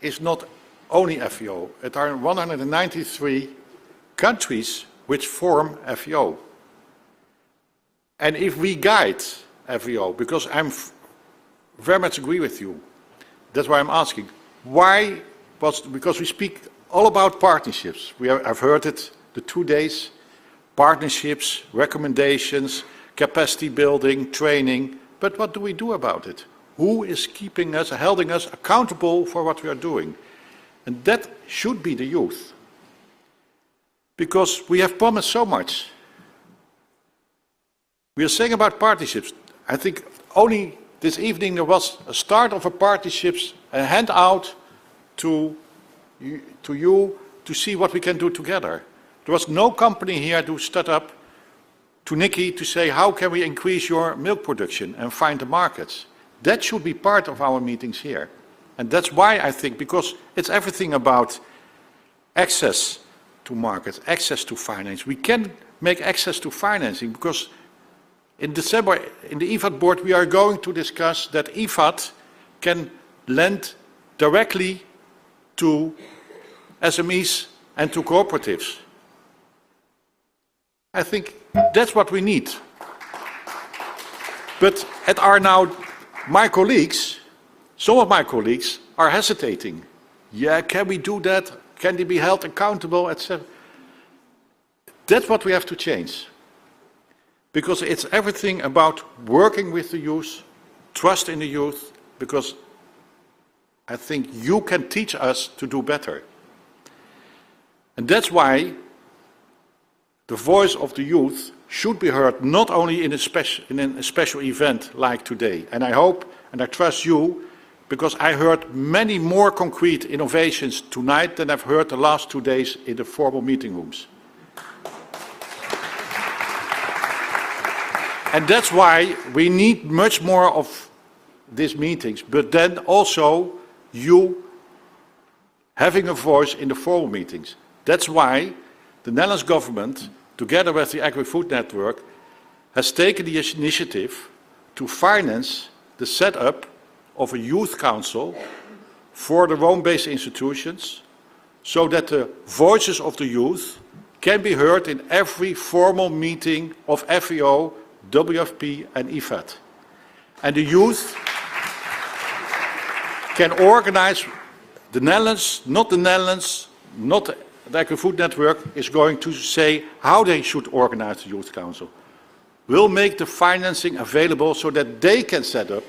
is not only FAO. It are 193 countries which form FAO. And if we guide FAO, because I very much agree with you, that's why I'm asking, because we speak all about partnerships. I've heard it the 2 days, partnerships, recommendations, capacity building, training, but what do we do about it? Who is keeping us, holding us accountable for what we are doing? And that should be the youth. Because we have promised so much. We are saying about partnerships. I think only this evening there was a start of a partnerships, a handout to you to see what we can do together. There was no company here to start up to Nikki to say, how can we increase your milk production and find the markets? That should be part of our meetings here. And that's why I think, because it's everything about access to markets, access to finance. We can make access to financing because in December, in the IFAD board, we are going to discuss that IFAD can lend directly to SMEs and to cooperatives. I think that's what we need. But my colleagues, some of my colleagues are hesitating. Yeah, can we do that? Can they be held accountable, etc.? That's what we have to change. Because it's everything about working with the youth, trust in the youth, because I think you can teach us to do better. And that's why the voice of the youth should be heard not only in a special event like today. And I hope and I trust you, because I heard many more concrete innovations tonight than I've heard the last 2 days in the formal meeting rooms. And that's why we need much more of these meetings, but then also you having a voice in the formal meetings. That's why the Netherlands government, together with the Agri-Food Network, has taken the initiative to finance the setup of a youth council for the Rome-based institutions, so that the voices of the youth can be heard in every formal meeting of FAO, WFP and IFAD. And the youth can organize the Netherlands, not the Agri-Food Network is going to say how they should organize the Youth Council. We'll make the financing available so that they can set up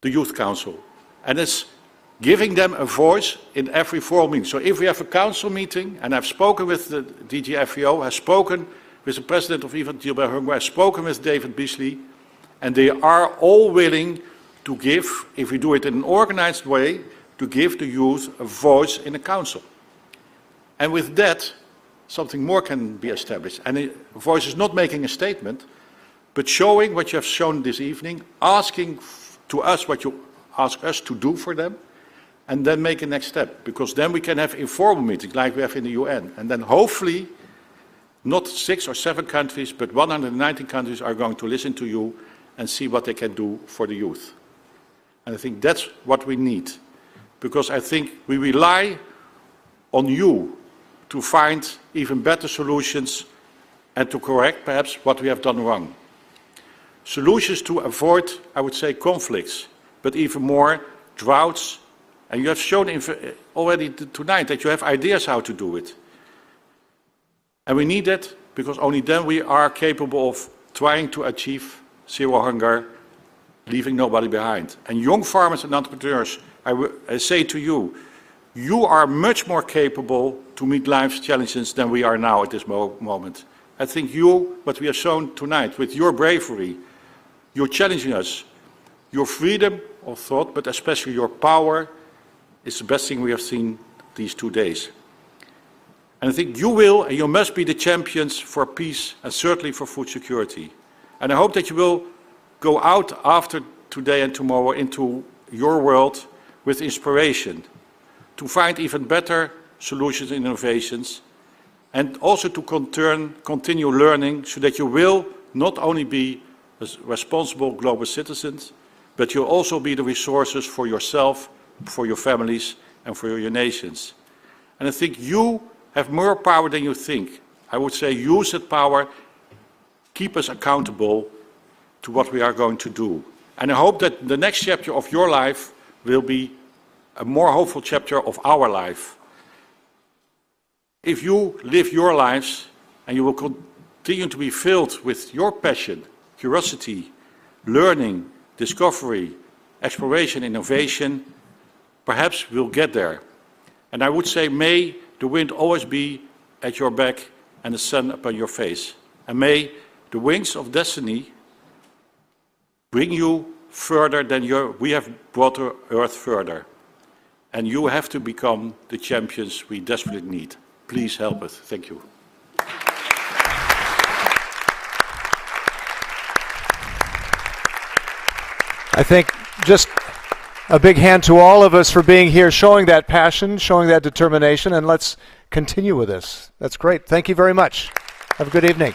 the Youth Council. And it's giving them a voice in every formal meeting. So if we have a council meeting, and I've spoken with the DG FAO, I've spoken with the president of IFAD, I've spoken with David Beasley, and they are all willing to give, if we do it in an organized way, to give the youth a voice in the council. And with that, something more can be established. And a voice is not making a statement, but showing what you have shown this evening, asking to us what you ask us to do for them, and then make a next step. Because then we can have informal meetings like we have in the UN. And then hopefully, not 6 or 7 countries, but 190 countries are going to listen to you and see what they can do for the youth. And I think that's what we need. Because I think we rely on you to find even better solutions and to correct perhaps what we have done wrong. Solutions to avoid, I would say, conflicts, but even more droughts. And you have shown already tonight that you have ideas how to do it. And we need that because only then we are capable of trying to achieve zero hunger, leaving nobody behind. And young farmers and entrepreneurs, I say to you, you are much more capable to meet life's challenges than we are now at this moment. I think what we have shown tonight, with your bravery, you're challenging us. Your freedom of thought, but especially your power, is the best thing we have seen these 2 days. And I think you will and you must be the champions for peace and certainly for food security. And I hope that you will go out after today and tomorrow into your world with inspiration to find even better solutions and innovations. and also to continue learning so that you will not only be responsible global citizens, but you'll also be the resources for yourself, for your families, and for your nations. And I think you have more power than you think. I would say use that power, keep us accountable to what we are going to do. And I hope that the next chapter of your life will be a more hopeful chapter of our life. If you live your lives and you will continue to be filled with your passion, curiosity, learning, discovery, exploration, innovation, perhaps we'll get there. And I would say, may the wind always be at your back and the sun upon your face. And may the wings of destiny bring you further than we have brought the Earth further. And you have to become the champions we desperately need. Please help us. Thank you. I think just a big hand to all of us for being here, showing that passion, showing that determination, and let's continue with this. That's great. Thank you very much. Have a good evening.